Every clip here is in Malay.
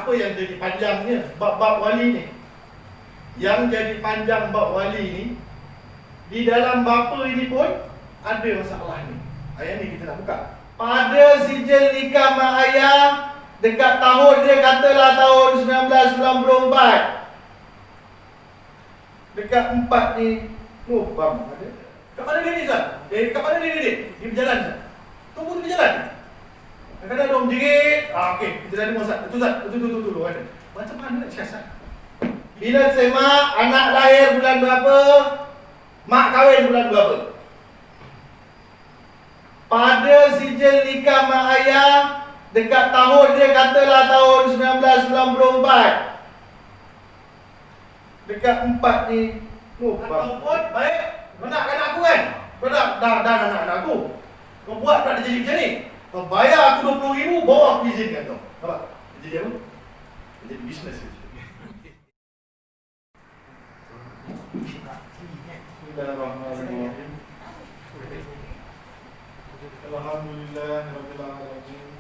apa yang jadi panjangnya bab-bab wali ni. Yang jadi panjang bab wali ni, di dalam bapa ini pun ada masalah ni. Ayat ni kita nak buka. Pada sijil nikah mak ayah, dekat tahun dia katalah tahun 1994. Dekat 4 ni, bang ada. Kat mana dia ni Ustaz? Kat mana dia ni? Di berjalan Ustaz. Tunggu di berjalan. Kadang-kadang ada orang jerit. Okey, kita dah dengar Ustaz. Itu Ustaz, tu ada. Macam mana nak siasat? Bila semak anak lahir bulan berapa, mak kahwin bulan berapa. Pada sijil nikah mak ayah, dekat tahun dia katalah tahun 1994. Dekat 4 ni, ataupun baik, kau nak anak aku kan? Kau dah anak aku. Kau buat tak dia jadi macam ni. Kau bayar aku 20,000, bawa aku izinkan kau. Nampak? Dia jadi apa? Dia jadi bisnes. Bismillahirrahmanirrahim. Alhamdulillahirabbil alamin.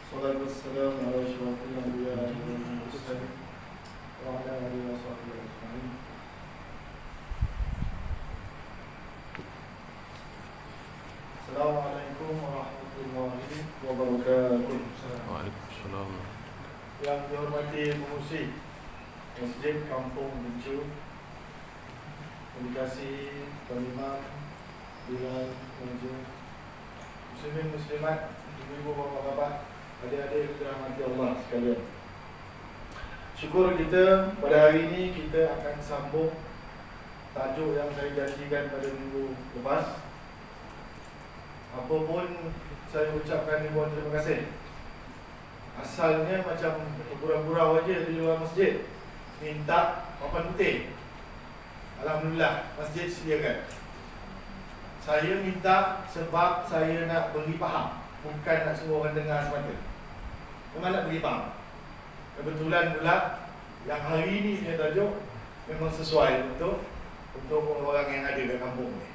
Shallallahu wassalamu ala asyrafil anbiya'i wal mursalin wa ala alihi washabbihi ajma'in. Assalamualaikum warahmatullahi wabarakatuh. Waalaikumsalam. Yang dihormati pengurusi Masjid Kampung Bencu, Komunikasi Penimam Bilal Penju, Muslimin Muslimat, ibu-ibu, bapa-bapa, adik-adik dirahmati Allah sekalian. Syukur kita pada hari ini kita akan sambung tajuk yang saya janjikan pada minggu lepas. Apapun saya ucapkan ribuan terima kasih. Asalnya macam gurau-gurau aja di luar masjid, minta papan putih. Alhamdulillah masjid sediakan. Saya minta sebab saya nak beri faham, bukan nak suruh orang dengar semata. Memang nak beri faham. Kebetulan pula yang hari ini saya tajuk memang sesuai untuk orang yang ada di kampung ni.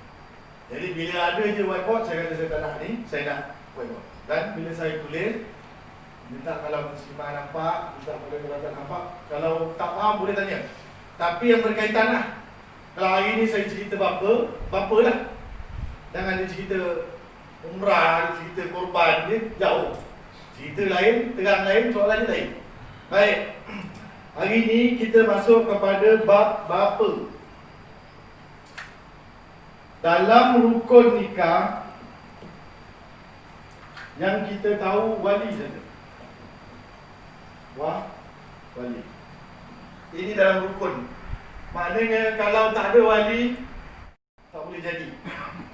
Jadi bila ada je whiteboard, saya kata saya tak nak ni, saya nak whiteboard. Dan bila saya tulis, minta kalau muslimah nampak, minta pada kalau tak nampak, kalau tak faham boleh tanya. Tapi yang berkaitan lah. Kalau hari ni saya cerita bapa lah. Jangan dia cerita umrah, dia cerita korban, dia jauh. Cerita lain, terang lain, soalan dia lain. Baik. Hari ni kita masuk kepada bab bapa. Dalam rukun nikah yang kita tahu wali saja. Wali. Ini dalam rukun. Maknanya kalau tak ada wali, tak boleh jadi.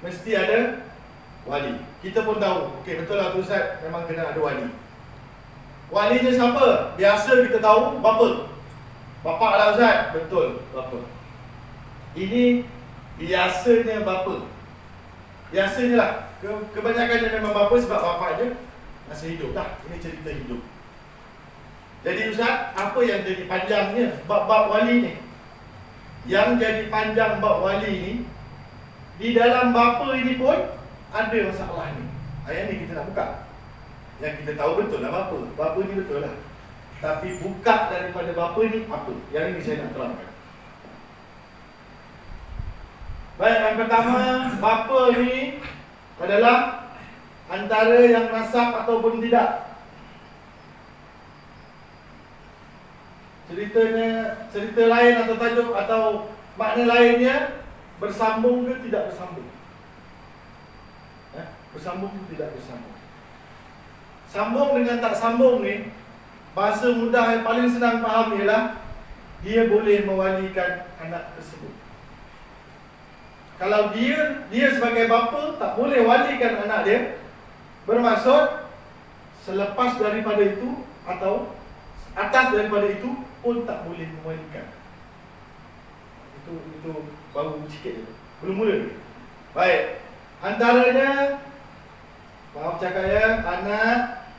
Mesti ada wali. Kita pun tahu, okey betul lah tu Ustaz, memang kena ada wali. Walinya siapa? Biasa kita tahu bapa. Bapa lah Ustaz, betul bapa. Ini biasanya bapa. Biasanya lah. Kebanyakannya memang bapa sebab bapa je masih hidup lah. Ini cerita hidup. Jadi Ustaz, apa yang jadi panjangnya bab-bab wali ni? Yang jadi panjang bab wali ni, di dalam bapa ini pun ada masalah ni. Ayat ni kita nak buka. Yang kita tahu betul lah bapa. Bapa ni betul lah. Tapi buka daripada bapa ni apa? Yang ini saya nak terangkan. Baik, yang pertama, bapa ni adalah antara yang nasab ataupun tidak. Cerita lain atau tajuk atau makna lainnya, bersambung ke tidak bersambung? Bersambung ke tidak bersambung? Sambung dengan tak sambung ni, bahasa mudah yang paling senang faham ialah dia boleh mewalikan anak tersebut. Kalau dia sebagai bapa tak boleh walikan anak dia, bermaksud selepas daripada itu atau atas daripada itu pun tak boleh mewalikan. Itu baru sikit je. Belum mula. Baik. Antaranya, maaf cakap ya, anak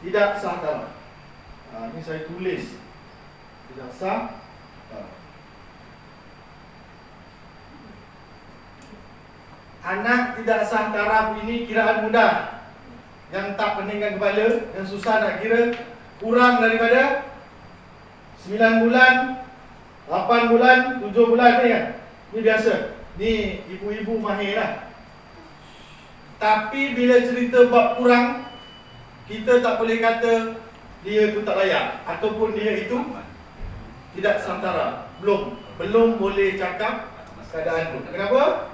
tidak sah darah. Ini saya tulis. Tidak sah darah. Anak tidak sah taraf ini kiraan mudah. Yang tak peningkan kepala, yang susah nak kira, kurang daripada 9 bulan, 8 bulan, 7 bulan ni kan. Ni biasa. Ni ibu-ibu mahir lah. Tapi bila cerita bab kurang, kita tak boleh kata dia tu tak layak ataupun dia itu tidak santara. Belum boleh cakap keadaan tu. Kenapa?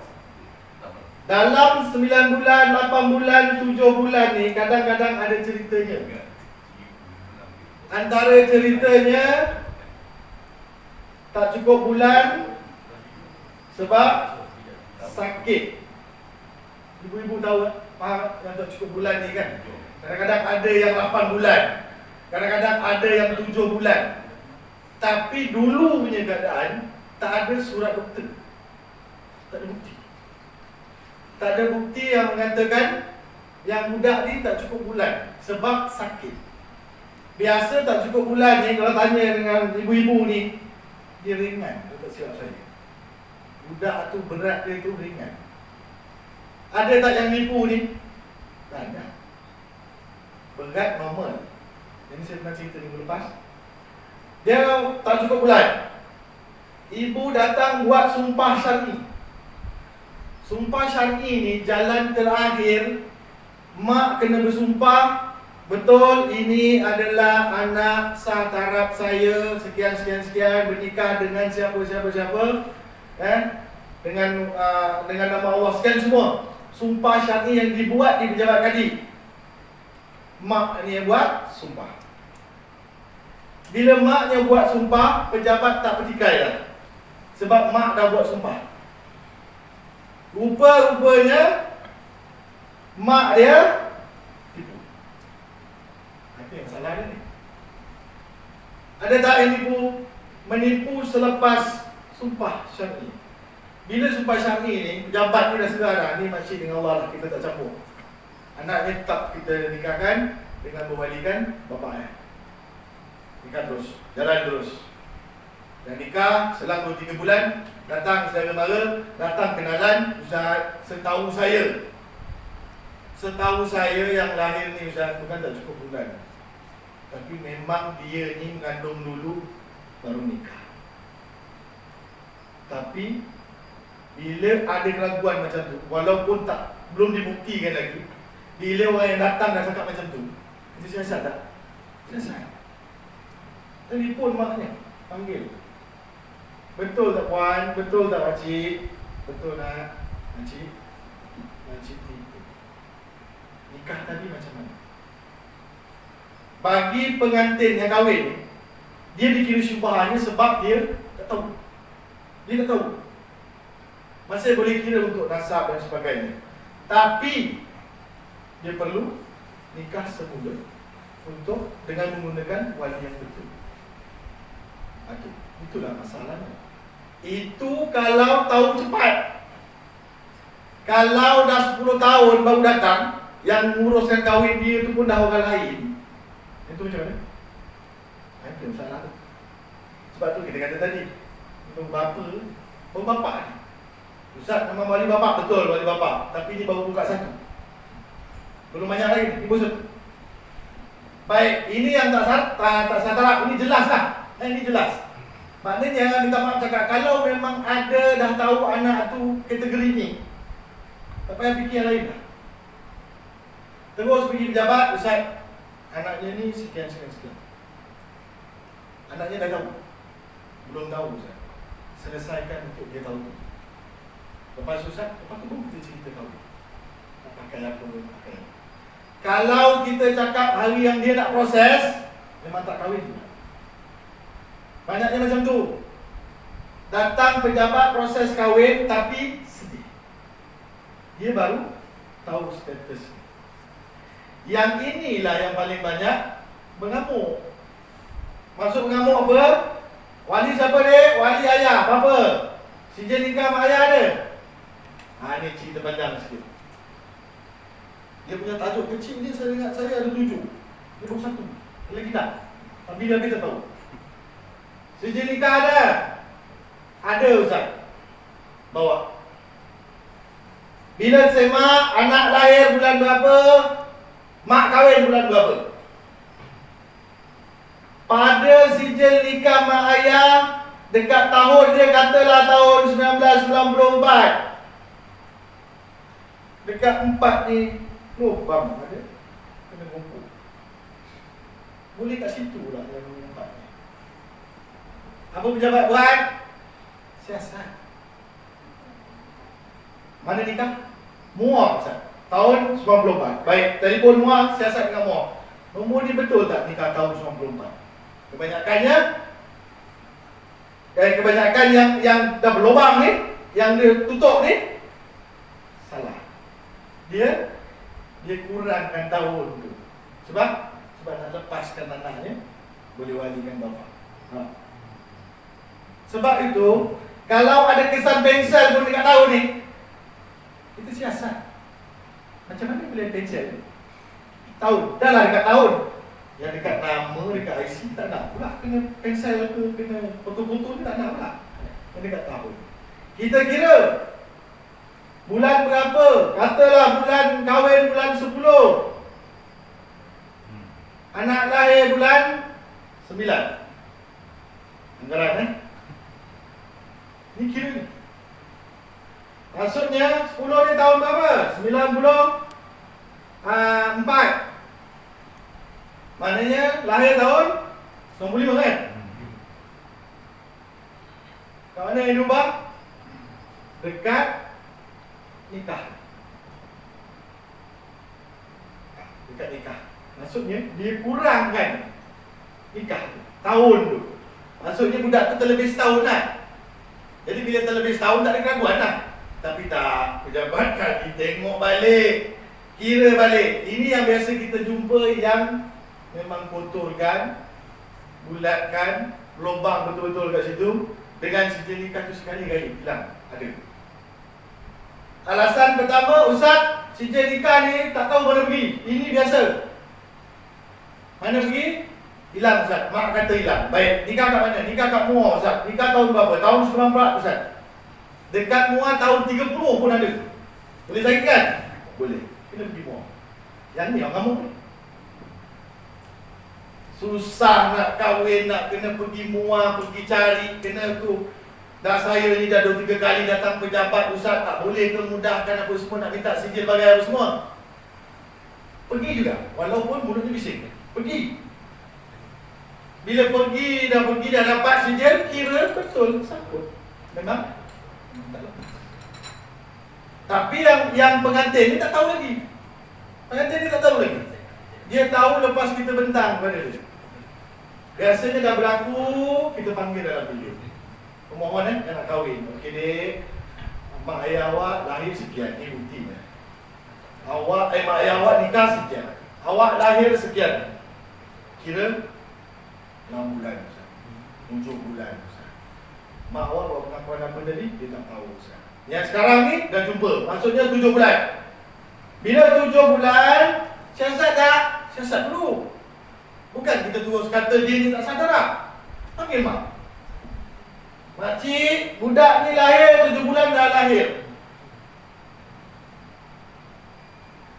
Dalam 9 bulan, 8 bulan, 7 bulan ni kadang-kadang ada ceritanya. Antara ceritanya tak cukup bulan sebab sakit. Ibu-ibu tahu faham yang tak cukup bulan ni kan? Kadang-kadang ada yang 8 bulan, kadang-kadang ada yang 7 bulan. Tapi dulu punya keadaan tak ada surat doktor. Tak ada bukti. Tak ada bukti yang mengatakan yang budak ni tak cukup bulan sebab sakit. Biasa tak cukup bulan ni, kalau tanya dengan ibu-ibu ni, dia ringan. Dia tak silap saya. Budak tu berat dia tu ringan. Ada tak yang nipu ni? Tak ada. Berat normal. Jadi saya pernah cerita minggu lepas. Dia tak cukup bulan. Ibu datang buat sumpah syar'i. Sumpah syar'i ni jalan terakhir. Mak kena bersumpah, betul ini adalah anak sah taraf saya, sekian, bernikah dengan siapa, dengan nama Allah, sekian semua. Sumpah syar'i yang dibuat di pejabat kadi. Mak ni yang buat sumpah. Bila maknya buat sumpah, pejabat tak petikai lah. Sebab mak dah buat sumpah. Rupa-rupanya mak dia tipu. Apa yang salah dia ni? Ada tak yang tipu? Menipu selepas sumpah syar'i. Bila sumpah syar'i ni, pejabat ni dah sedar dah, ni makcik dengan Allah lah, kita tak campur. Anaknya tetap kita nikahkan dengan berwalikan bapaknya. Nikah terus, jalan terus. Dan nikah selang 2-3 bulan, datang saudara mara, datang kenalan, Ustaz, setahu saya yang lahir ni Ustaz, bukan tak cukup bulan. Tapi memang dia ni mengandung dulu, baru nikah. Tapi bila ada keraguan macam tu, walaupun belum dibuktikan lagi, bila orang yang datang dah cakap macam tu, itu siasat tak? Siasat. Telefon maknya, panggil. Betul tak puan? Betul tak makcik? Betul nak? Makcik tipu. Nikah tadi macam mana? Bagi pengantin yang kahwin, dia dikira syubhahnya sebab dia tak tahu. Dia tak tahu. Masih boleh kira untuk nasab dan sebagainya. Tapi dia perlu nikah semula untuk dengan menggunakan wali yang betul. Itulah masalahnya. Itu kalau tahu cepat. Kalau dah 10 tahun baru datang, yang menguruskan kahwin dia tu pun dah orang lain. Itu macam mana? Itu masalah tu. Sebab tu kita kata tadi, untuk bapa, bapak ni. Ustaz, nama wali bapak, betul wali bapak. Tapi ni baru buka satu. Belum banyak lagi, ni baru satu. Baik, ini yang tak taraf, ini jelas lah. Ini jelas. Maknanya minta maaf cakap, kalau memang ada dah tahu anak tu kategori ni, tak payah fikir yang lain lah. Terus pergi pejabat, Ustaz, anaknya ni sekian. Anaknya dah tahu? Belum tahu Ustaz. Selesaikan untuk dia tahu. Lepas Ustaz, lepas tu pun kita cerita tahu nak pakai apa, pakai. Kalau kita cakap hari yang dia nak proses, memang tak kahwin. Banyaknya macam tu. Datang pejabat proses kahwin tapi sedih. Dia baru tahu status. Yang inilah yang paling banyak mengamuk. Maksud mengamuk apa? Wali siapa dek? Wali ayah. Apa? Sijil nikah mak ayah ada? Ini cerita panjang sikit. Dia punya tajuk kecil ni saya ingat saya ada 7. Dia baru 1. Lagi tak? Tapi dia kita tahu. Sijil nikah ada? Ada Ustaz. Bawa. Bila semak anak lahir bulan berapa, mak kahwin bulan berapa. pada sijil nikah mak ayah dekat tahun dia katalah tahun 1994. Dekat 4 ni lubang ada. Kena kumpul. Boleh kat situ lah yang 4 ni. Apa pejabat buat? Siasat. Mana nikah? Muar Ustaz. Tahun 94. Baik, telefon Muar, siasat dengan Muar. Nombor ni betul tak nikah tahun 94? Kebanyakan yang dah berlubang ni, yang dia tutup ni, salah. Dia kurangkan tahun tu. Sebab nak lepaskan anaknya, boleh walikan bapa. Sebab itu, kalau ada kesan pensel pun dekat tahun ni, kita siasat. Macam mana boleh pensel? Tahun, dah lah dekat tahun. Yang dekat nama, dekat IC tak nak pula. Kena pensel ke, kena foto-foto ni tak nak pula. Yang dekat tahun. Kita kira bulan berapa? Katalah bulan kahwin bulan 10. Anak lahir bulan 9. Anggaran ni kira ni. Maksudnya 10 ni tahun berapa? 94. Maknanya lahir tahun 95 kan? Kat mana yang diubah? Dekat nikah. Dekat nikah. Maksudnya dia kurangkan nikah tahun tu. Maksudnya budak tu terlebih setahun lah. Jadi bila terlebih setahun tak ada keraguan lah. Tapi tak, pejabat kaki tengok balik, kira balik. Ini yang biasa kita jumpa yang memang kotorkan, bulatkan, lubang betul-betul kat situ. Dengan sijil nikah tu sekali gaya hilang. Ada. Alasan pertama, Ustaz, sijil nikah ni tak tahu mana pergi. Ini biasa. Mana pergi? Hilang Ustaz. Mak kata hilang. Baik, nikah kat mana? Nikah kat Muar Ustaz. Nikah tahun berapa? Tahun 94 Ustaz. Dekat Muar tahun 30 pun ada. Boleh cari kan? Boleh. Kena pergi Muar. Yang ni orang kamu ni. Susah nak kahwin, nak kena pergi Muar, pergi cari, kena tu. Dah saya ni dah 2-3 kali datang pejabat, Ustaz tak boleh ke mudahkan apa semua, nak minta sijil bagai apa semua. Pergi juga, walaupun mulutnya bising. Pergi. Bila pergi dah dapat sijil, kira betul sangkut. Memang tak lepas. Tapi yang pengantin ni tak tahu lagi. Pengantin ni tak tahu lagi. Dia tahu lepas kita bentang kepada dia. Biasanya dah berlaku, kita panggil dalam video. Pemohon yang nak kahwin. Okey dek, mak ayah awak lahir sekian, ni buktinya. Mak ayah awak nikah sekian. Awak lahir sekian. Kira 6 bulan, 7 bulan. Mak awak buat pengakuan apa tadi? Dia tak tahu. Yang sekarang ni dah jumpa. Maksudnya 7 bulan. Bila 7 bulan, siasat tak? Siasat dulu. Bukan kita terus kata dia ni tak sadar tak? Panggil mak. Makcik, budak ni lahir 7 bulan dah lahir.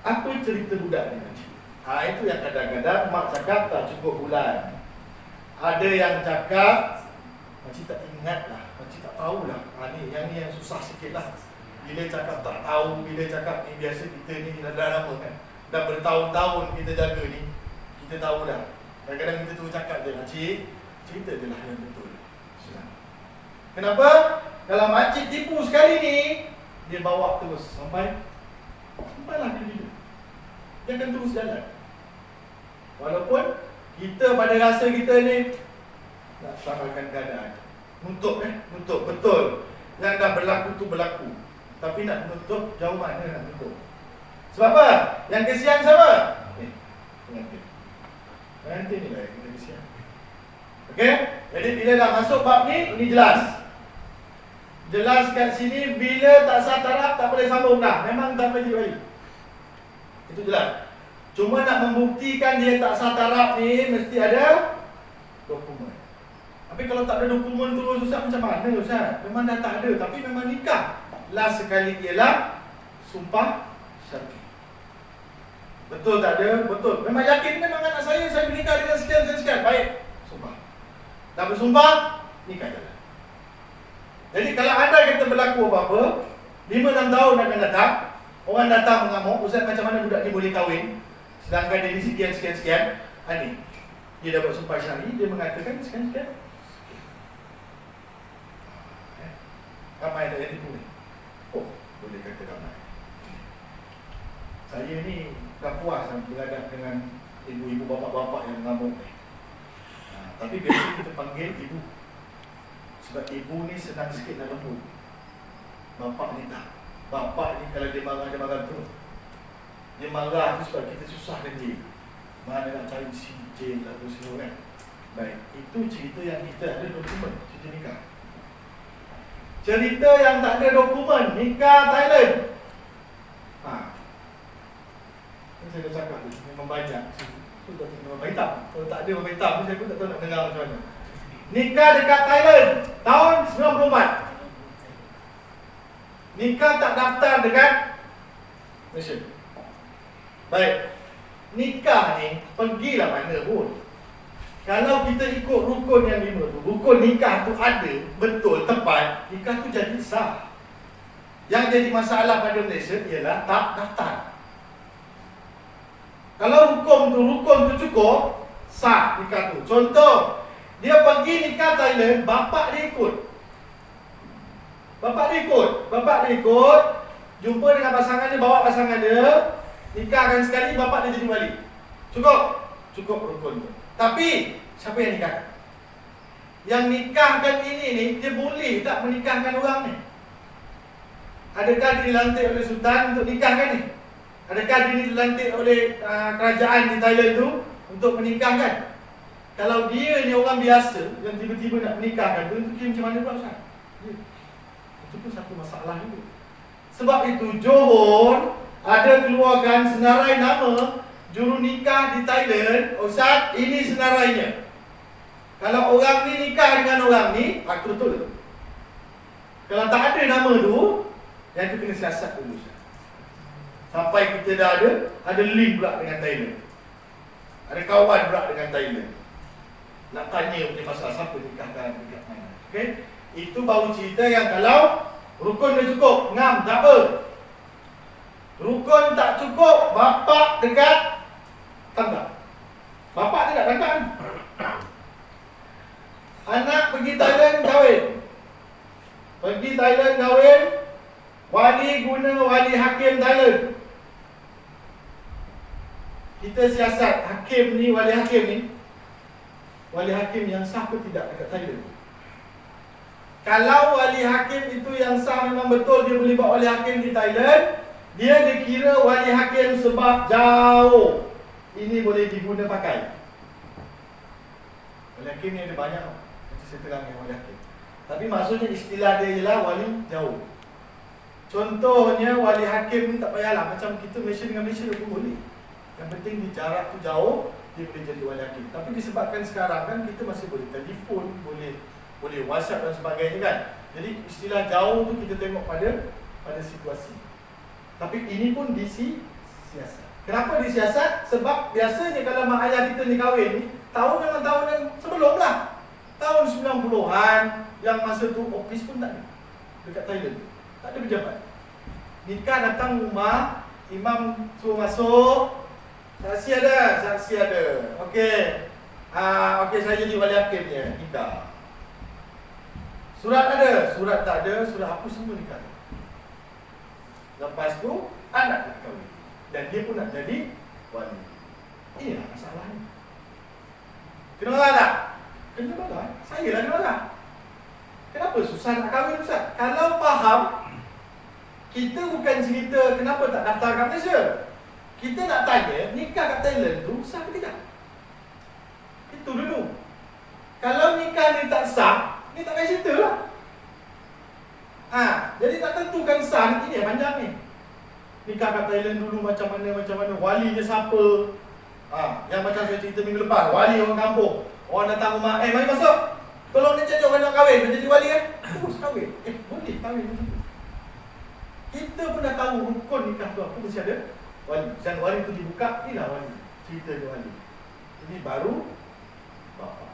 Apa cerita budak ni makcik? Itu yang kadang-kadang mak cakap tak cukup bulan. Ada yang cakap makcik tak ingat lah, makcik tak tahulah. Yang ni yang susah sikit lah. Bila cakap tak tahu, bila cakap ni biasa kita ni dah lama kan. Dah bertahun-tahun kita jaga ni, kita tahu dah. Kadang-kadang kita terus cakap je, makcik, cerita je lah yang betul. Kenapa? Kalau makcik tipu sekali ni, dia bawa terus sampailah ke dia. Dia akan terus jalan. Walaupun kita pada rasa kita ni nak samarkan keadaan. Nutup betul. Yang dah berlaku tu berlaku. Tapi nak menutup, jauh mana nak tutup. Sebab apa? Yang kesian siapa? Pengantin. Pengantin ni lah yang kita kesian. Okey? Jadi bila dah masuk bab ni, ini jelas. Jelas kat sini, bila tak sah taraf, tak boleh sambung dah. Memang tak boleh balik. Itu jelas. Cuma nak membuktikan dia tak sah taraf ni, mesti ada dokumen. Tapi kalau tak ada dokumen terus, Ustaz macam mana Ustaz? Memang dah tak ada, tapi memang nikah. Last sekali ialah sumpah syar'i. Betul tak ada? Betul. Memang yakin memang anak saya nikah dengan sekian. Baik. Sumpah. dah bersumpah, nikah jalan. Jadi kalau ada kita berlaku apa-apa, 5-6 tahun akan datang, orang datang mengamuk, Ustaz macam mana budak ni boleh kahwin, sedangkan dia ni sekian. Ni, dia dapat sumpah syar'i, dia mengatakan sekian. Ramai tak yang tipu ni? Oh, boleh kata ramai. Saya ni dah puas berhadap dengan ibu-ibu, bapa-bapa yang mengamuk ni. Tapi biasa kita panggil ibu. Sebab ibu ni senang sikit nak lembut. Bapa ni tak. Bapa ni kalau dia marah betul. Dia marah tu sebab kita susah dengan dia. Mana nak cari CJ lah tu semua kan. Baik, itu cerita yang kita ada dokumen cerita nikah. Cerita yang tak ada dokumen, nikah Thailand. Saya dah cakap tu, memang banyak. Itu tak ada memang hitam. Kalau tak ada memang hitam, saya pun tak tahu nak dengar macam mana. Nikah dekat Thailand, tahun 94. Nikah tak daftar dekat Malaysia. Baik, nikah ni, pergilah mana pun. Kalau kita ikut rukun yang 5 tu, rukun nikah tu ada, betul, tepat, nikah tu jadi sah. Yang jadi masalah pada Malaysia ialah tak daftar. Kalau rukun tu cukup, sah nikah tu. Contoh, dia pergi nikah Thailand, bapak dia ikut. Bapak dia ikut, jumpa dengan pasangan dia, bawa pasangan dia, nikahkan sekali, bapak dia jadi wali. Cukup rukun tu. Tapi, siapa yang nikah? Yang nikahkan ini ni, dia boleh tak menikahkan orang ni? Adakah dia dilantik oleh sultan untuk nikahkan ni? Adakah dia dilantik oleh kerajaan di Thailand tu untuk menikahkan? Kalau dia ni orang biasa yang tiba-tiba nak menikahkan, itu macam mana pula Ustaz? Itu pun satu masalah juga. Sebab itu Johor ada keluarkan senarai nama juru nikah di Thailand. Ustaz, ini senarainya. Kalau orang ni nikah dengan orang ni, aku betul. Kalau tak ada nama tu, yang tu kena siasat dulu Ustaz. Sampai kita dah ada link pula dengan Thailand. Ada kawan pula dengan Thailand. Nak tanya punya pasal siapa nikahkan dekat mana. Okey? Itu baru cerita yang kalau rukun dah cukup, ngam tak apa. Rukun tak cukup, bapak dekat tangga. Bapak dekat tangga. Anak pergi Thailand kahwin. Wali guna wali hakim Thailand. Kita siasat hakim ni, wali hakim yang sah ke tidak dekat Thailand. Kalau wali hakim itu yang sah memang betul, dia boleh buat wali hakim di Thailand, dia dikira wali hakim sebab jauh. Ini boleh diguna pakai. Wali hakim ni ada banyak, nanti saya terang yang wali hakim. Tapi maksudnya istilah dia ialah wali jauh. Contohnya wali hakim ni tak payahlah macam kita Malaysia dengan Malaysia pun boleh. Yang penting di jarak tu jauh, dia boleh jadi wali hakim. Tapi disebabkan sekarang kan kita masih boleh telefon, boleh WhatsApp dan sebagainya kan. Jadi istilah jauh tu kita tengok pada situasi. Tapi ini pun disiasat. Kenapa disiasat? Sebab biasanya kalau mak ayah kita ni kahwin ni, tahun memang tahun yang sebelum lah. Tahun 90-an, yang masa tu office pun tak ada dekat Thailand. Tak ada pejabat. Nikah datang rumah, imam suruh masuk, saksi ada. Okey. Okey, saya jadi wali hakimnya, nikah. Surat ada, surat tak ada, surat hapus semua nikah. Lepas tu anak nak kahwin dan dia pun nak jadi wali. Inilah masalahnya. Kena marah tak? Kena marah. Saya lah kena marah. Kenapa susah nak kahwin Ustaz? Kalau faham, kita bukan cerita kenapa tak daftar kat Malaysia. Kita nak tanya, nikah kat Thailand tu sah ke tidak? Itu dulu. Kalau nikah ni tak sah, ni tak payah cerita lah. Jadi tak tentukan sah, ini yang panjang ni. Nikah kat Thailand dulu macam mana, walinya siapa. Yang macam saya cerita minggu lepas, wali orang kampung. Orang datang rumah, mari masuk. Tolong dia cakap orang nak kahwin, menjadi wali kan? Terus kahwin. Boleh kahwin macam tu. Kita pun dah tahu rukun nikah tu apa, mesti ada wali. Dan wali tu dibuka, inilah wali. Cerita dia wali. Ini baru bapa.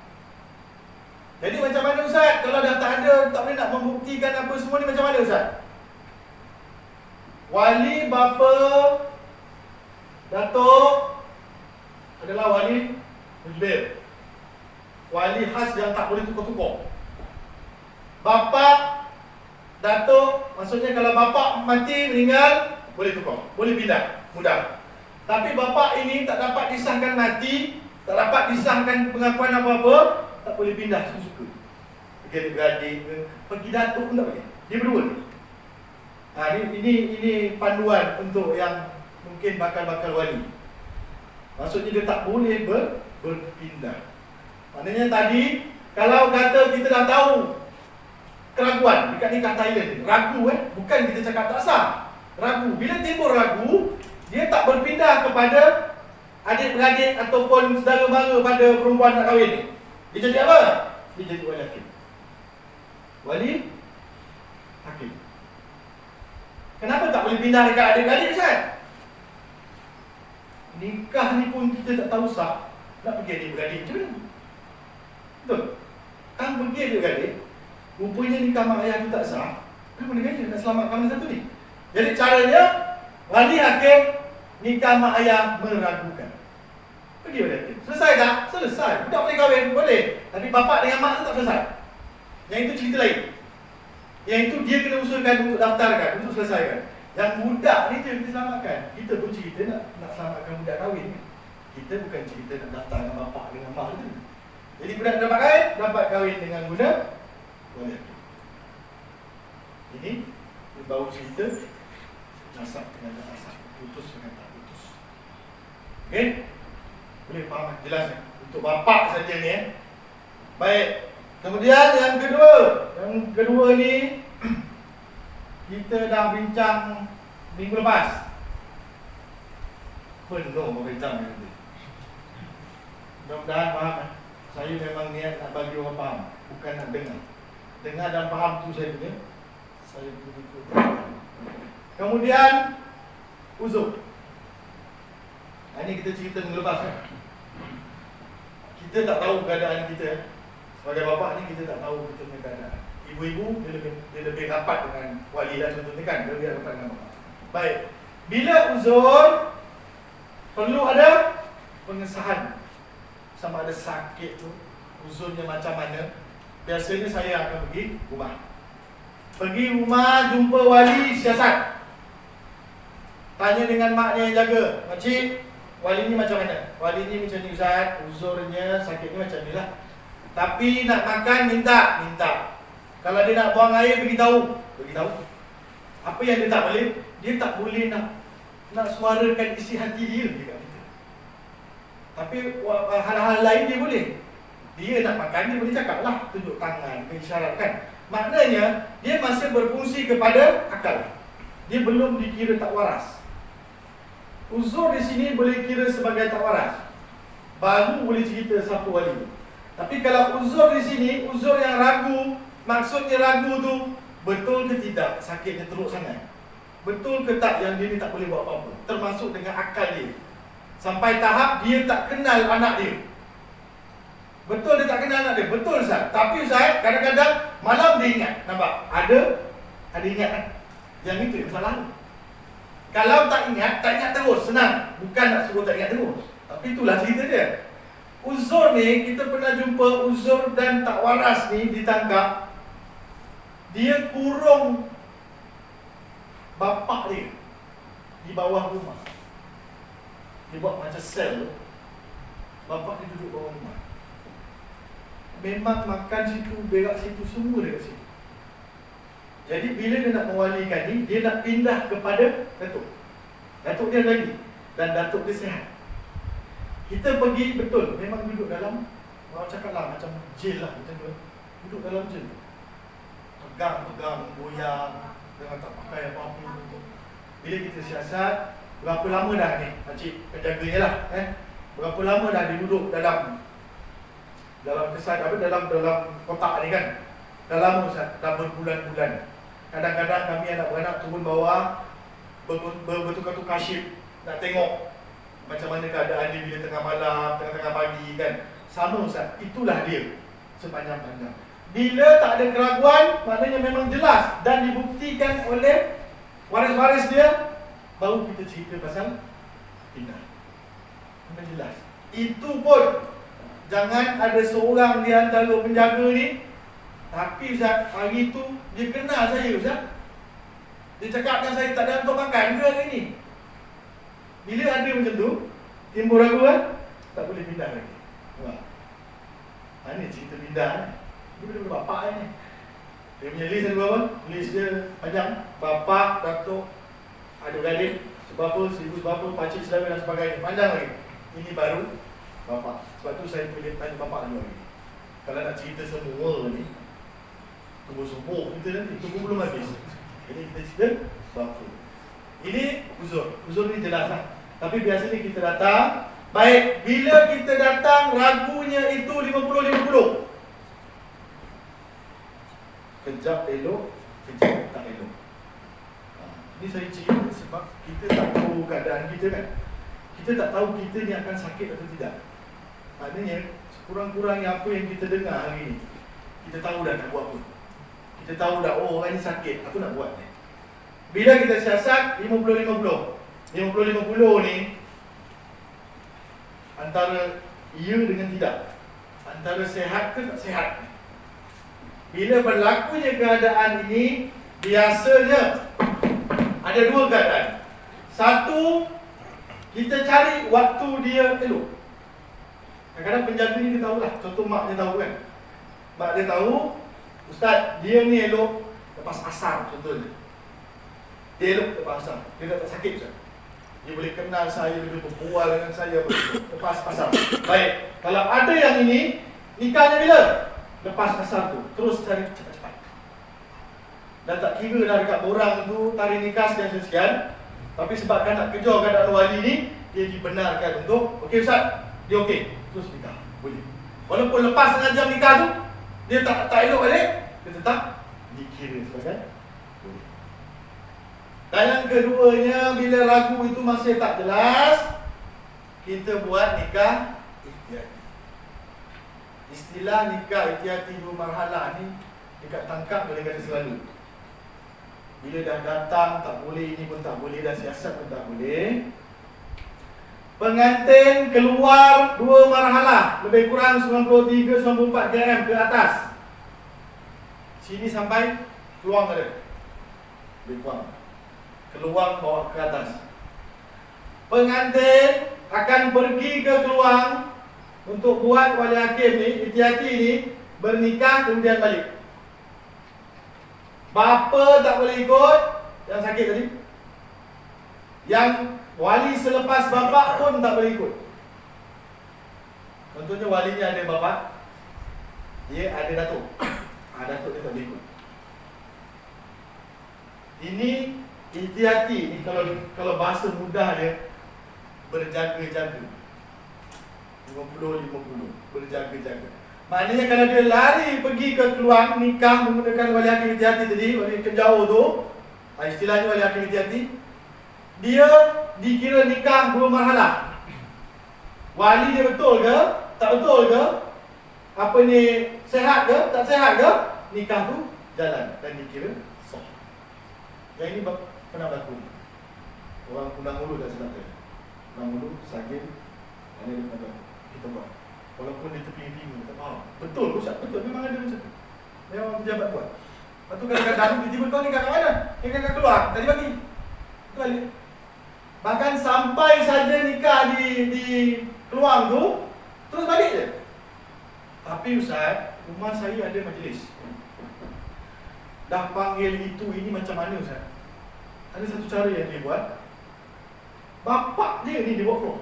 Jadi macam mana Ustaz? Kalau dah tak ada, tak boleh nak membuktikan apa semua ni, macam mana Ustaz? Wali bapa Datuk adalah wali mujbir, wali khas yang tak boleh tukar-tukar. Bapa Datuk, maksudnya kalau bapa mati, meninggal, boleh tukar, boleh pindah, mudah. Tapi bapa ini tak dapat disahkan mati, tak dapat disahkan pengakuan apa-apa, tak boleh pindah suka-suka. Pergi beradik, pergi datuk pun tak boleh. Dia berdua ni. Ini panduan untuk yang mungkin bakal wali. Maksudnya dia tak boleh berpindah. Maknanya tadi, kalau kata kita dah tahu keraguan dekat nikah Thailand ni, ragu bukan kita cakap tak sah. Ragu. Bila timbul ragu, dia tak berpindah kepada adik-beradik ataupun saudara-mara pada perempuan nak kahwin ni. Dia jadi apa? Dia jadi wali hakim. Wali hakim. Kenapa tak boleh pindah dekat adik-beradik Ustaz? Nikah ni pun kita tak tahu sah, nak pergi adik-beradik macam mana? Betul? Kan pergi adik-beradik, rupanya nikah mak ayah tu tak sah. Kenapa mana gaya nak selamatkan mana satu ni? Jadi caranya, wali hakim nikah mak ayah meragukan. Pergi wali hakim. Selesai tak? Selesai. Budak boleh kahwin? Boleh. Tapi bapak dengan mak tu tak selesai. Yang itu cerita lain. Yang itu dia kena usulkan untuk daftarkan, untuk selesaikan. Yang budak ni je kita selamatkan. Kita pun cerita nak selamatkan budak kahwin. Kita bukan cerita nak daftarkan bapak dengan mak tu. Jadi budak dapat kahwin dengan guna wali hakim. Ini baru cerita nasab dengan tak nasab, putus dengan tak putus. Okey? Boleh faham? Jelas kan? Untuk bapak saja ni Baik. Kemudian yang kedua ni kita dah bincang minggu lepas. Penuh bincang ni. Mudah-mudahan faham. Saya memang niat nak bagi orang faham, bukan nak dengar. Dengar dan faham tu saya punya. Saya punya. Kemudian uzur. Ini kita cerita minggu lepas kan? Kita tak tahu keadaan kita. Sebagai bapa ni kita tak tahu kita punya keadaan. Ibu-ibu dia lebih rapat dengan wali lah contohnya kan, dia lebih rapat dengan bapa. Baik. Bila uzur, perlu ada pengesahan. Sama ada sakit tu, uzurnya macam mana. Biasanya saya akan pergi rumah. Pergi rumah, jumpa wali siasat. Tanya dengan maknya yang jaga. Makcik, wali ni macam mana? Wali ni macam ni Ustaz, uzurnya, sakitnya macam ni lah. Tapi nak makan, minta. Kalau dia nak buang air, beritahu. Apa yang dia tak boleh? Dia tak boleh nak suarakan isi hati dia dekat kita. Tapi hal-hal lain dia boleh. Dia nak makan, dia boleh cakap lah, tunjuk tangan, mengisyaratkan. Maknanya, dia masih berfungsi kepada akal. Dia belum dikira tak waras. Uzur di sini boleh kira sebagai tak waras. Baru boleh cerita siapa wali. Tapi kalau uzur di sini, uzur yang ragu, maksudnya ragu tu betul ke tidak sakitnya teruk sangat? Betul ke tak yang dia ni tak boleh buat apa-apa? Termasuk dengan akal dia. Sampai tahap dia tak kenal anak dia. Betul dia tak kenal anak dia? Betul Ustaz. Tapi Ustaz, kadang-kadang malam dia ingat. Nampak? Ada ingat kan? Yang itu yang salah. Kalau tak ingat terus, senang. Bukan nak suruh tak ingat terus. Tapi itulah cerita dia. Uzur ni, kita pernah jumpa uzur dan tak waras ni ditangkap. Dia kurung bapak dia di bawah rumah. Dia buat macam sel. Bapak dia duduk bawah rumah. Memang makan situ, berak situ, semua dekat situ. Jadi bila dia nak mewalikan ni, dia nak pindah kepada Datuk. Datuk dia lagi. Dan Datuk dia sihat. Kita pergi, betul, memang duduk dalam, orang cakap lah macam jail lah, macam tu. Duduk dalam jail. Pegang, goyang, dengan tak pakai apa-apa. Bila kita siasat, berapa lama dah ni, makcik penjaganya lah. Berapa lama dah dia duduk dalam kesan, dalam kotak ni kan. Dah lama Ustaz, dah berbulan-bulan. Kadang-kadang kami anak-anak turun bawah, bertukar-tukar shift, nak tengok macam mana keadaan dia bila tengah malam, tengah-tengah pagi kan. Sama Ustaz, itulah dia. sepanjang-panjang. Bila tak ada keraguan, maknanya memang jelas dan dibuktikan oleh waris-waris dia, baru kita cerita pasal pindah. Memang jelas. Itu pun jangan ada seorang di antara penjaga ni, tapi Ustaz, hari tu dia kenal saya Ustaz. Dia cakap dengan saya, tak ada untuk makan ke hari ni? Bila ada macam tu, timbul ragu kan? Tak boleh pindah lagi. Wah. Ini cerita pindah ni. Dia boleh bapak ni. Dia punya list ada berapa? List dia panjang. Bapak, datuk, ada beradik, seberapa, seribu seberapa, pakcik, saudara dan sebagainya. Panjang lagi. Ini baru bapak. Sebab tu saya boleh tanya bapak dulu lagi. Kalau nak cerita semua ni, tunggu subuh kita nanti, tunggu belum habis. Jadi kita cerita bapa. Ini uzur. Uzur ni jelas lah. Tapi biasanya kita datang, baik, bila kita datang ragunya itu 50-50. Kejap elok, kejap tak elok. Ini saya cerita sebab kita tak tahu keadaan kita kan. Kita tak tahu kita ni akan sakit atau tidak. Maknanya, kurang-kurangnya apa yang kita dengar hari ni, kita tahu dah nak buat apa. Kita tahu dah, oh orang ni sakit, apa nak buat ni? Bila kita siasat 50-50. 50-50 ni antara ya dengan tidak, antara sehat ke tak sehat. Bila berlakunya keadaan ini, biasanya ada dua keadaan. Satu, kita cari waktu dia elok. Kadang-kadang penjaga ni dia tahulah. Contoh mak dia tahu kan. Mak dia tahu, Ustaz, dia ni elok lepas asar contohnya. Dia elok lepas asar. Dia tak sakit Ustaz. Dia boleh kenal saya, dia boleh berbual dengan saya lepas asar. Baik, kalau ada yang ini, nikahnya bila? Lepas asar tu. Terus cari cepat-cepat. Dan tak kira dah dekat borang tu, tarikh nikah sekian-sekian. Tapi sebabkan nak kejar keadaan wali ni, dia dibenarkan untuk, okey Ustaz, dia okey, terus nikah. Boleh. Walaupun lepas setengah jam nikah tu, dia tak elok balik, dia tetap dikira sebagai boleh. Dan yang keduanya, bila ragu itu masih tak jelas, kita buat nikah ihtiyati. Istilah nikah ihtiyati dua marhalah ni dekat tangkap boleh kata selalu. Bila dah datang tak boleh, ini pun tak boleh, dah siasat pun tak boleh. Pengantin keluar dua marhalah, lebih kurang 93-94 km ke atas. Sini sampai peluang ada. Lebih kurang. Keluang bawa ke atas. Pengantin akan pergi ke Keluang untuk buat wali hakim ni, ihtiyati ni, bernikah kemudian balik. Bapa tak boleh ikut, yang sakit tadi. Yang wali selepas bapa pun tak boleh ikut. Contohnya walinya ada bapa, dia ada datuk. Datuk dia tak boleh ikut. Ini ihtiyati ni, kalau bahasa mudah dia, berjaga-jaga. 50-50, berjaga-jaga. Maknanya kalau dia lari pergi ke Keluang nikah menggunakan wali hakim ihtiyati tadi, wali hakim jauh tu, istilahnya wali hakim ihtiyati, dia dikira nikah dua marhalah. Wali dia betul ke? Tak betul ke? Apa ni, sehat ke? Tak sehat ke? Nikah tu jalan dan dikira sah. Yang ini pernah berlaku. Orang Undang Hulu tak silap saya. Undang Hulu, Sagil, ada dia kata, kita buat. Walaupun dia terpinggir-pinggir, tak faham. Betul Ustaz, betul, memang ada macam tu. Memang pejabat buat. Lepas tu kadang-kadang tiba-tiba kau nikah kat mana? Nikah kat Keluar, tadi pagi. Tu balik. Bahkan sampai saja nikah di Keluang tu, terus balik je. Tapi Ustaz, rumah saya ada majlis. Dah panggil itu, ini macam mana Ustaz? Ada satu cara yang dia buat. Bapak dia ni dia buat keluar.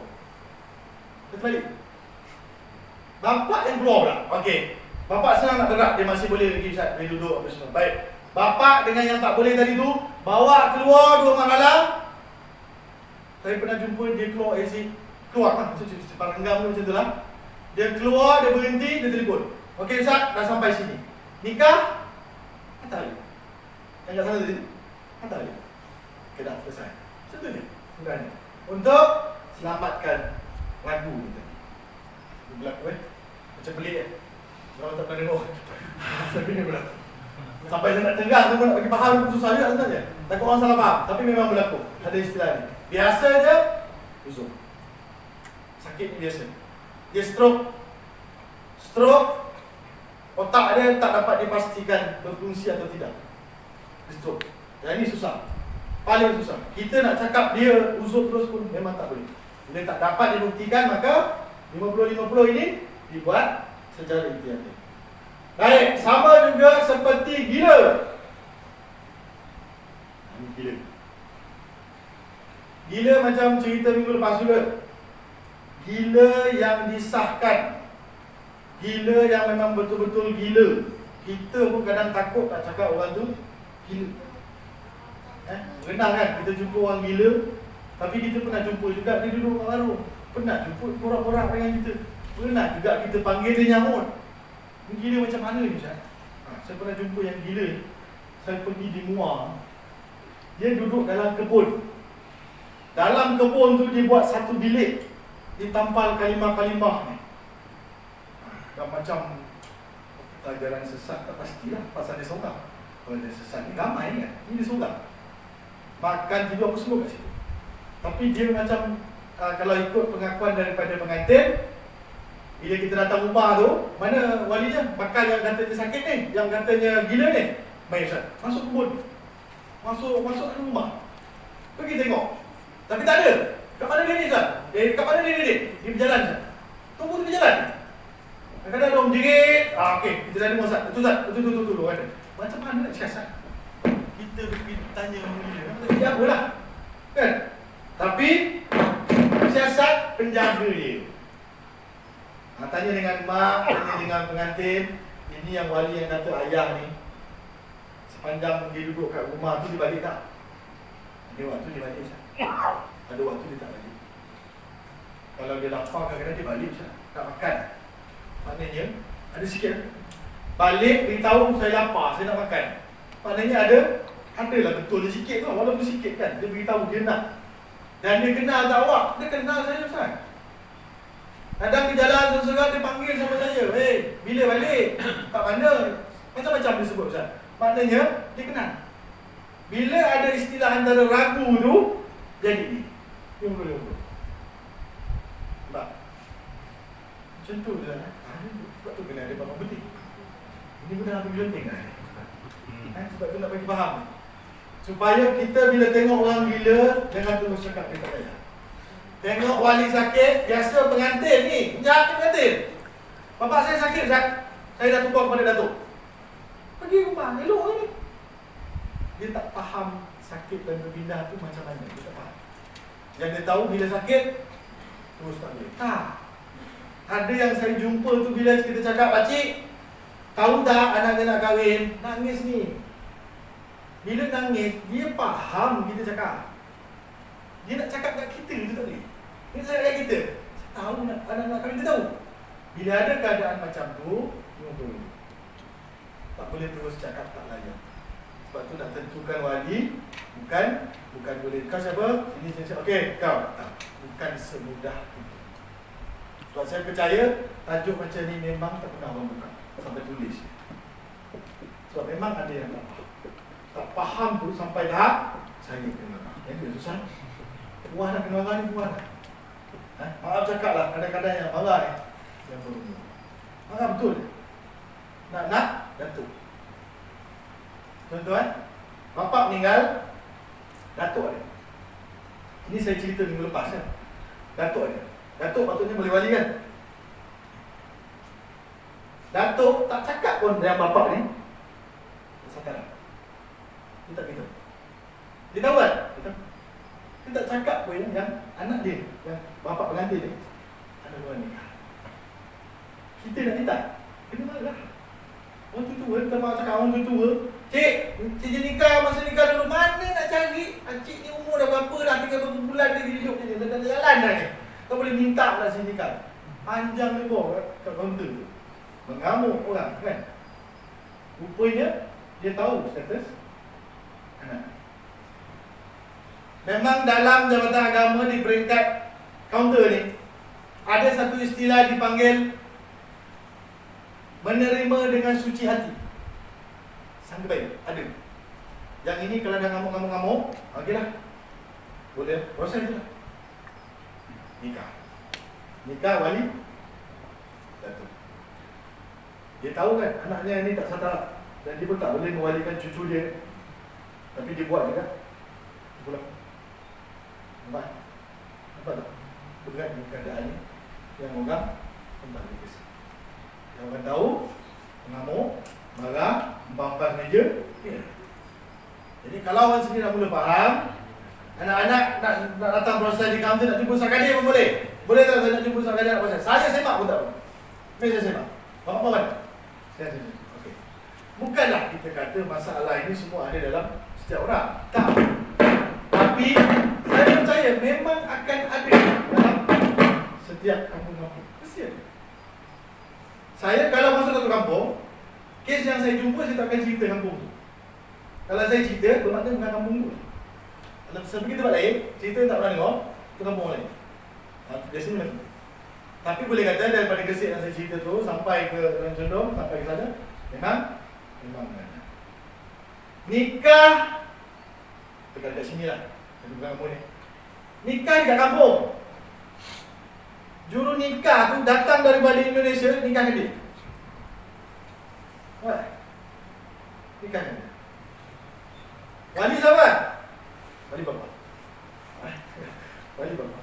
Dia balik. Bapak yang keluar pula. Okey. Bapak senang nak gerak, dia masih boleh lagi Ustaz, boleh duduk apa semua. Baik. Bapak dengan yang tak boleh tadi tu bawa keluar dua marhalah. Saya pernah jumpa dia keluar exit, keluar lah, macam renggam macam tu lah. Dia keluar, dia berhenti, dia telefon. Okey Ustaz, dah sampai sini. Nikah? Hantar balik. Yang kat sana tadi, hantar balik. Okay, dah selesai. Macam tu je sebenarnya. Untuk selamatkan ragu kita. Berlaku macam pelik kan. Orang tak pernah pernah tengok. Tapi ni berlaku. Sampai saya nak tegang tu nak bagi faham pun susah juga sebenarnya. Takut orang salah faham, tapi memang berlaku. Ada istilah ni. Biasa je uzur. Sakit ni biasa. Dia stroke. Otak dia tak dapat dipastikan berfungsi atau tidak. Dia stroke. Yang ini susah. Paling susah. Kita nak cakap dia uzur terus pun memang tak boleh. Bila tak dapat dibuktikan, maka 50-50 ini dibuat secara ikhtiar. Baik, sama juga seperti gila. Gila. Gila macam cerita minggu lepas juga. Gila yang disahkan. Gila yang memang betul-betul gila. Kita pun kadang takut nak cakap orang tu gila. Pernah kan kita jumpa orang gila, tapi kita pernah jumpa juga dia duduk kat warung. Pernah jumpa borak-borak dengan kita. Pernah juga kita panggil dia nyamut. Gila macam mana ni Ustaz? Saya pernah jumpa yang gila. Saya pergi di Muar. Dia duduk dalam kebun. Dalam kebun tu dia buat satu bilik. Dia tampal kalimah-kalimah ni. Dan macam pelajaran sesat tak pastilah. Pasal dia seorang. Kalau dia sesat ni ramai kan. Ini dia seorang. Makan tidur apa semua kat situ. Tapi dia macam kalau ikut pengakuan daripada pengantin, bila kita datang rumah tu, mana walinya? Bakal yang katanya sakit ni, yang katanya gila ni. Mari Ustaz, masuk kebun. Masuk dalam rumah. Pergi tengok. Tapi tak ada. Kat mana dia ni Ustaz? Kat mana dia ni? Dia berjalan Ustaz. Tunggu dia berjalan. Kadang-kadang ada orang jerit. Okey, kita dah dengar Ustaz. Betul Ustaz, betul. Macam mana nak cakap Ustaz? Kita pergi tanya orang gila. Dia apalah. Kan? Tapi siasat penjaga dia. Tanya dengan mak, tanya dengan pengantin. Ini yang wali yang kata ayah ni sepanjang dia duduk kat rumah tu dia balik tak? Ada waktu dia balik Ustaz. Ada waktu dia tak balik. Kalau dia lapar kadang-kadang dia balik Ustaz. Tak makan. Maknanya ada sikit. Balik beritahu saya lapar, saya nak makan. Maknanya adalah betul dia sikit tu. Walaupun sikit kan, dia beritahu dia nak. Dan dia kenal tak awak? Dia kenal saya Ustaz. Kadang di jalan seorang dia panggil sama saya, bila balik? Kat mana? Macam-macam dia sebut Ustaz. Maknanya dia kenal. Bila ada istilah antara ragu tu, jadi ni. Dia boleh. Nampak? Macam tu Ustaz. Sebab tu kena ada bangun putih. Ini benar apa gelembing kan? Sebab tu nak bagi faham. Supaya kita bila tengok orang gila, jangan terus cakap dia tak payah. Tengok wali sakit, biasa pengantin ni, penjahat pengantin. Bapak saya sakit Ustaz. Saya dah tukar kepada Datuk. Pergi rumah, elok ni. Dia tak faham sakit dan berpindah tu macam mana. Dia tak faham. Yang dia tahu bila sakit, terus tak boleh. Tak. Ada yang saya jumpa tu bila kita cakap, pakcik, tahu tak anak dia nak kahwin? Nangis ni. Bila nangis, dia faham kita cakap. Dia nak cakap kat kita tu tak boleh. Dia cakap kat kita. Tahu anak kahwin, dia tahu. Bila ada keadaan macam tu, tak boleh terus cakap tak layak. Sebab tu nak tentukan wali, bukan boleh. Kau siapa? Ini saya. Okey, kau. Tak. Bukan semudah itu. Sebab saya percaya tajuk macam ni memang tak pernah orang buka sampai tulis. Sebab memang ada yang tak faham tu sampai dah saya kena marah. Yang dia susah. Puan nak kena marah ni puan. Maaf cakap lah, kadang-kadang yang marah ni yang berumur. Marah betul. Nak Datuk. Tuan-tuan, bapak meninggal, Datuk ada. Ini saya cerita minggu lepas kan. Datuk ada. Datuk patutnya boleh wali kan. Datuk tak cakap pun yang bapak ni sakit. Dia tak kata. Dia tahu kan? Dia tak cakap pun yang anak dia, yang bapak pengantin dia ada luar nikah. Kita nak minta, kena marah. Orang tua, kita mahu cakap orang tua, cik je nikah, masa nikah dulu, mana nak cari? Cik ni umur dah berapa dah, 3 berapa bulan dia hidup ni, dah jalan dah ni. Kau boleh minta lah saya nikah. Panjang lebar kat kaunter tu. Mengamuk orang kan. Rupanya dia tahu status anak. Memang dalam Jabatan Agama di peringkat kaunter ni ada satu istilah dipanggil menerima dengan suci hati. Sangka baik, ada. Yang ini kalau dah ngamuk-ngamuk, okeylah. Boleh, proses je lah. Nikah wali datuk. Dia tahu kan anaknya ini tak satarak, dan dia pun tak boleh mewalikan cucu dia, tapi dia buat juga. Pulang. Nampak tak? Berat ni keadaan ni yang orang tak boleh kisah. Yang orang tahu, mengamuk, marah, mempas meja. Jadi kalau orang sendiri dah mula faham, anak-anak nak datang proses di kaunter, nak jumpa Ustaz pun boleh. Boleh tak saya nak jumpa Ustaz nak proses? Saya semak pun tak apa. Saya semak. Bapak mana? Saya semak. Okey. Bukanlah kita kata masalah ini semua ada dalam setiap orang. Tak. Tapi saya percaya memang akan ada dalam setiap kampung-kampung. Mesti ada. Saya kalau masuk satu kampung, kes yang saya jumpa saya tak akan cerita kampung tu. Kalau saya cerita, bermakna bukan kampung tu. Kalau pergi tempat lain, cerita tak pernah dengar, itu kampung lain. Biasanya macam tu. Tapi boleh kata daripada Gresik yang saya cerita tu sampai ke Rancangan Condong, sampai ke sana, memang ada. Nikah dekat sini lah. Bukan kampung ni. Nikah dekat kampung. Juru nikah tu datang daripada Indonesia, nikah dengan dia. Nikah dengan dia. Wali siapa? Wali bapa. Wali bapa.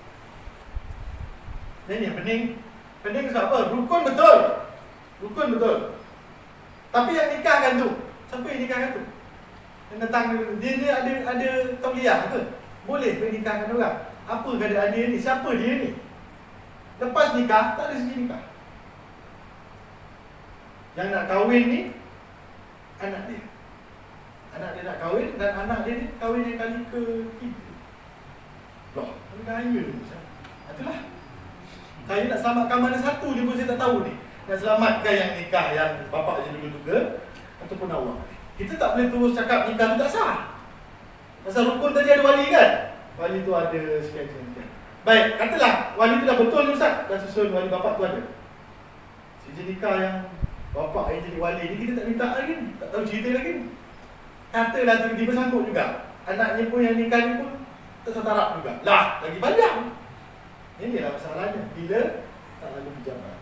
Dan yang pening sebab apa? Rukun betul. Rukun betul. Tapi yang nikahkan tu, siapa yang nikahkan tu? Yang datang dia ni ada tauliah ke? Boleh ke nikahkan orang? Apa keadaan dia ni? Siapa dia ni? Lepas nikah, tak ada segi nikah. Yang nak kahwin ni anak dia. Anak dia nak kahwin, dan anak dia ni kahwin yang kali ke-3. Loh, kaya Ustaz. Itulah. Saya nak selamatkan mana satu je pun saya tak tahu ni. Nak selamatkan yang nikah yang bapak je dulu tu ke, ataupun awak. Kita tak boleh terus cakap nikah tu tak sah. Pasal rukun tadi ada wali kan? Wali tu ada sekian-sekian. Baik, katalah wali tu dah betul ni Ustaz, dah susun wali bapak tu ada. Sejak nikah yang bapak yang jadi wali ni kita tak minta lagi ni, tak tahu cerita lagi ni. Katalah tiba-tiba sanggup juga, anaknya pun yang nikah ni pun tersetarap juga. Lah, lagi banyak. Inilah masalahnya, bila tak lalu pejabat.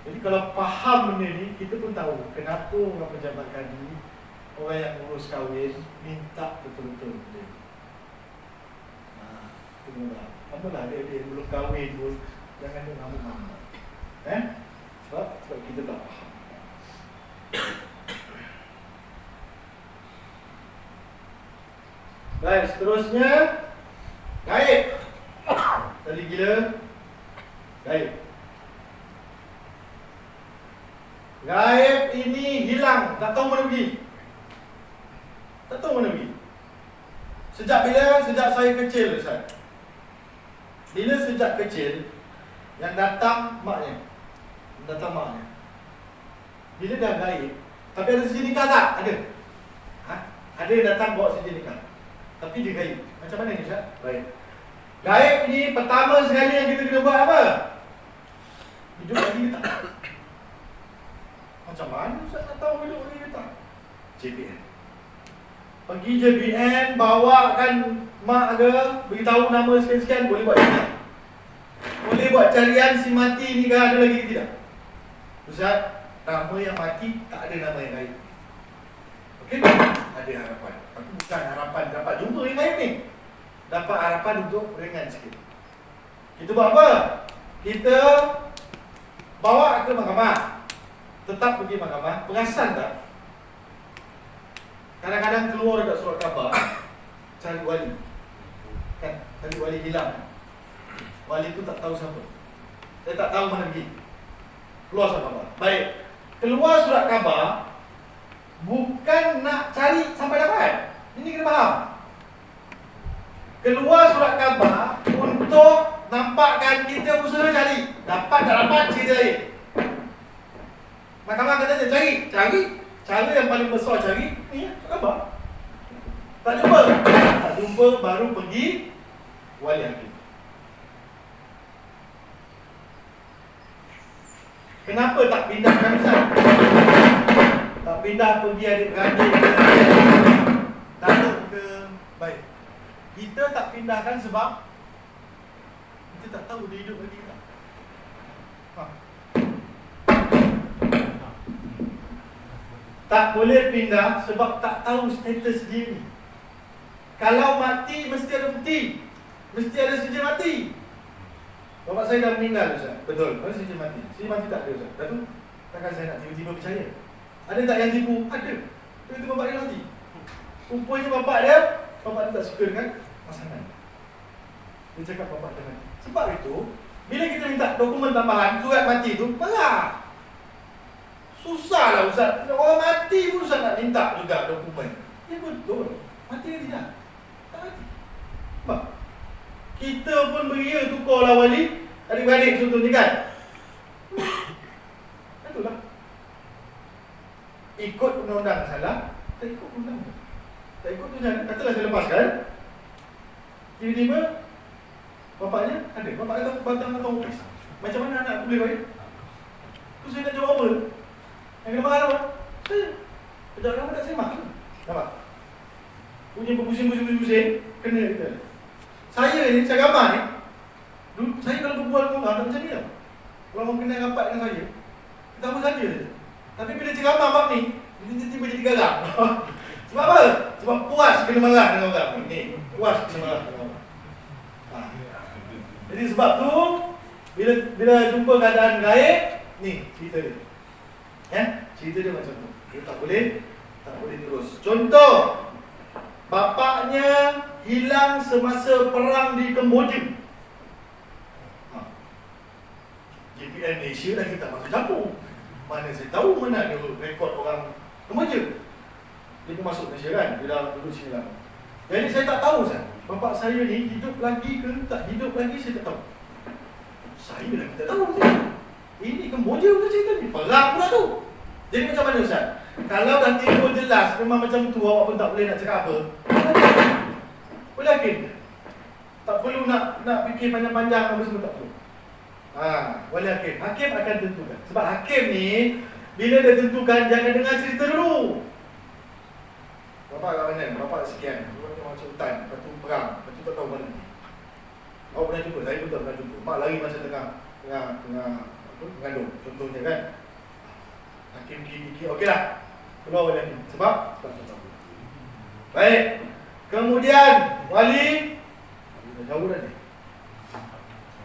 Jadi kalau faham benda ni, kita pun tahu kenapa orang pejabat kadi, orang yang urus kahwin, minta betul-betul benda ni. Itu benar. Apalah dia belum kahwin pun, jangan dia ngamuk-ngamuk. Sebab kita tak faham. Baik, seterusnya gaib. Tadi gila gaib. Gaib ini hilang, tak tahu mana pergi. Tak tahu mana pergi. Sejak bila? Sejak saya kecil Ustaz. Bila sejak kecil, yang datang maknya. Datang maknya. Bila dah gaib, tapi ada sijil nikah tak? Ada. Ada yang datang bawa sijil nikah, tapi dia gaib. Macam mana ni Ustaz? Baik. Gaib ni pertama sekali yang kita kena buat apa? Hidup lagi ke tak? Macam mana Ustaz nak tahu hidup lagi ke tak? JPN. Pergi JPN, bawakan mak ke, beritahu nama sekian-sekian, boleh buat carian. Boleh buat carian si mati ni ke ada lagi ke tidak? Ustaz, nama yang mati tak ada nama yang gaib. Okey? Ada harapan. Tapi bukan harapan dapat jumpa yang gaib ni. Dapat harapan untuk ringan sikit. Kita buat apa? Kita bawa ke mahkamah. Tetap pergi mahkamah. Perasan tak? Kadang-kadang keluar dekat surat khabar, cari wali. Kan? Cari wali hilang. Wali tu tak tahu siapa. Dia tak tahu mana pergi. Keluar surat khabar. Baik. Keluar surat khabar bukan nak cari sampai dapat. Ini kena faham. Keluar surat khabar untuk nampakkan kita usaha cari. Dapat tak dapat cerita lain. Mahkamah kata dia cari. Cara yang paling besar cari ni surat khabar. Tak jumpa baru pergi wali hakim. Kenapa tak pindahkan Ustaz? Tak pindah pergi adik-beradik Datuk ke. Baik, kita tak pindahkan sebab kita tak tahu dia hidup lagi tak. Tak boleh pindah sebab tak tahu status dia ni. Kalau mati, mesti ada bukti, mesti ada sijil mati. Bapak saya dah meninggal Ustaz. Betul, mana sijil mati? Sijil mati tak ada Ustaz. Datuk, takkan saya nak tiba-tiba percaya. Ada tak yang tipu? Ada. Itu bapak dia mati. Rupanya bapak dia tak suka dengan pasangan. Dia cakap bapak dia mati. Sebab itu, bila kita minta dokumen tambahan, surat mati tu, marah. Susahlah Ustaz. Orang mati pun Ustaz nak minta juga dokumen. Ya betul. Mati ke tidak? Tak mati. Sebab kita pun beria tukarlah wali. Adik-beradik contohnya kan. Itulah. Ikut undang-undang salah, tak ikut undang-undang. Tak ikut tu jangan. Katalah saya lepaskan. Tiba-tiba bapaknya ada. Bapak kata batang atau ofis. Macam mana anak boleh baik? Tu saya nak jawab apa? Yang kena marah apa? Saya. Kejap lama tak semak. Nampak? Punya berpusing-pusing-pusing, kena kita. Saya ni, saya gambar ni. Saya kalau berbual dengan orang, tak macam ni tau. Kalau orang kena rapat dengan saya, kita apa saja je. Tapi bila ceramah bab ni, dia tiba-tiba jadi garang. Sebab apa? Sebab puas kena marah dengan orang. Ni, puas kena marah dengan orang. Jadi sebab tu, bila jumpa keadaan gaib, ni cerita dia. Ya, cerita dia macam tu. Dia tak boleh terus. Contoh, bapaknya hilang semasa perang di Kemboja. JPN Malaysia dah kita masuk campur. Mana saya tahu mana dia rekod orang Kemboja. Dia pun masuk Malaysia kan, dia dah duduk sini lama. Jadi saya tak tahu Ustaz, bapak saya ni hidup lagi ke tak hidup lagi saya tak tahu. Saya dah kita tahu Ustaz. Ini Kemboja ke cerita ni? Perang pula tu. Jadi macam mana Ustaz? Kalau dah timbul jelas memang macam tu, awak pun tak boleh nak cakap apa. Boleh yakin? Tak perlu nak fikir panjang-panjang apa semua, tak perlu. Boleh yakin. Hakim akan tentukan. Sebab hakim ni bila dia tentukan, jangan dengar cerita dulu. Bapak kat mana? Bapak sekian. Bapak macam hutan, lepas tu perang, lepas tu tak tahu mana ni. Awak pernah jumpa? Saya pun tak pernah jumpa. Mak lari masa tengah mengandung, contohnya kan. Hakim kiri-kiri, okeylah. Keluar wali hakim. Sebab tak tahu. Baik. Kemudian wali dah jauh dah ni.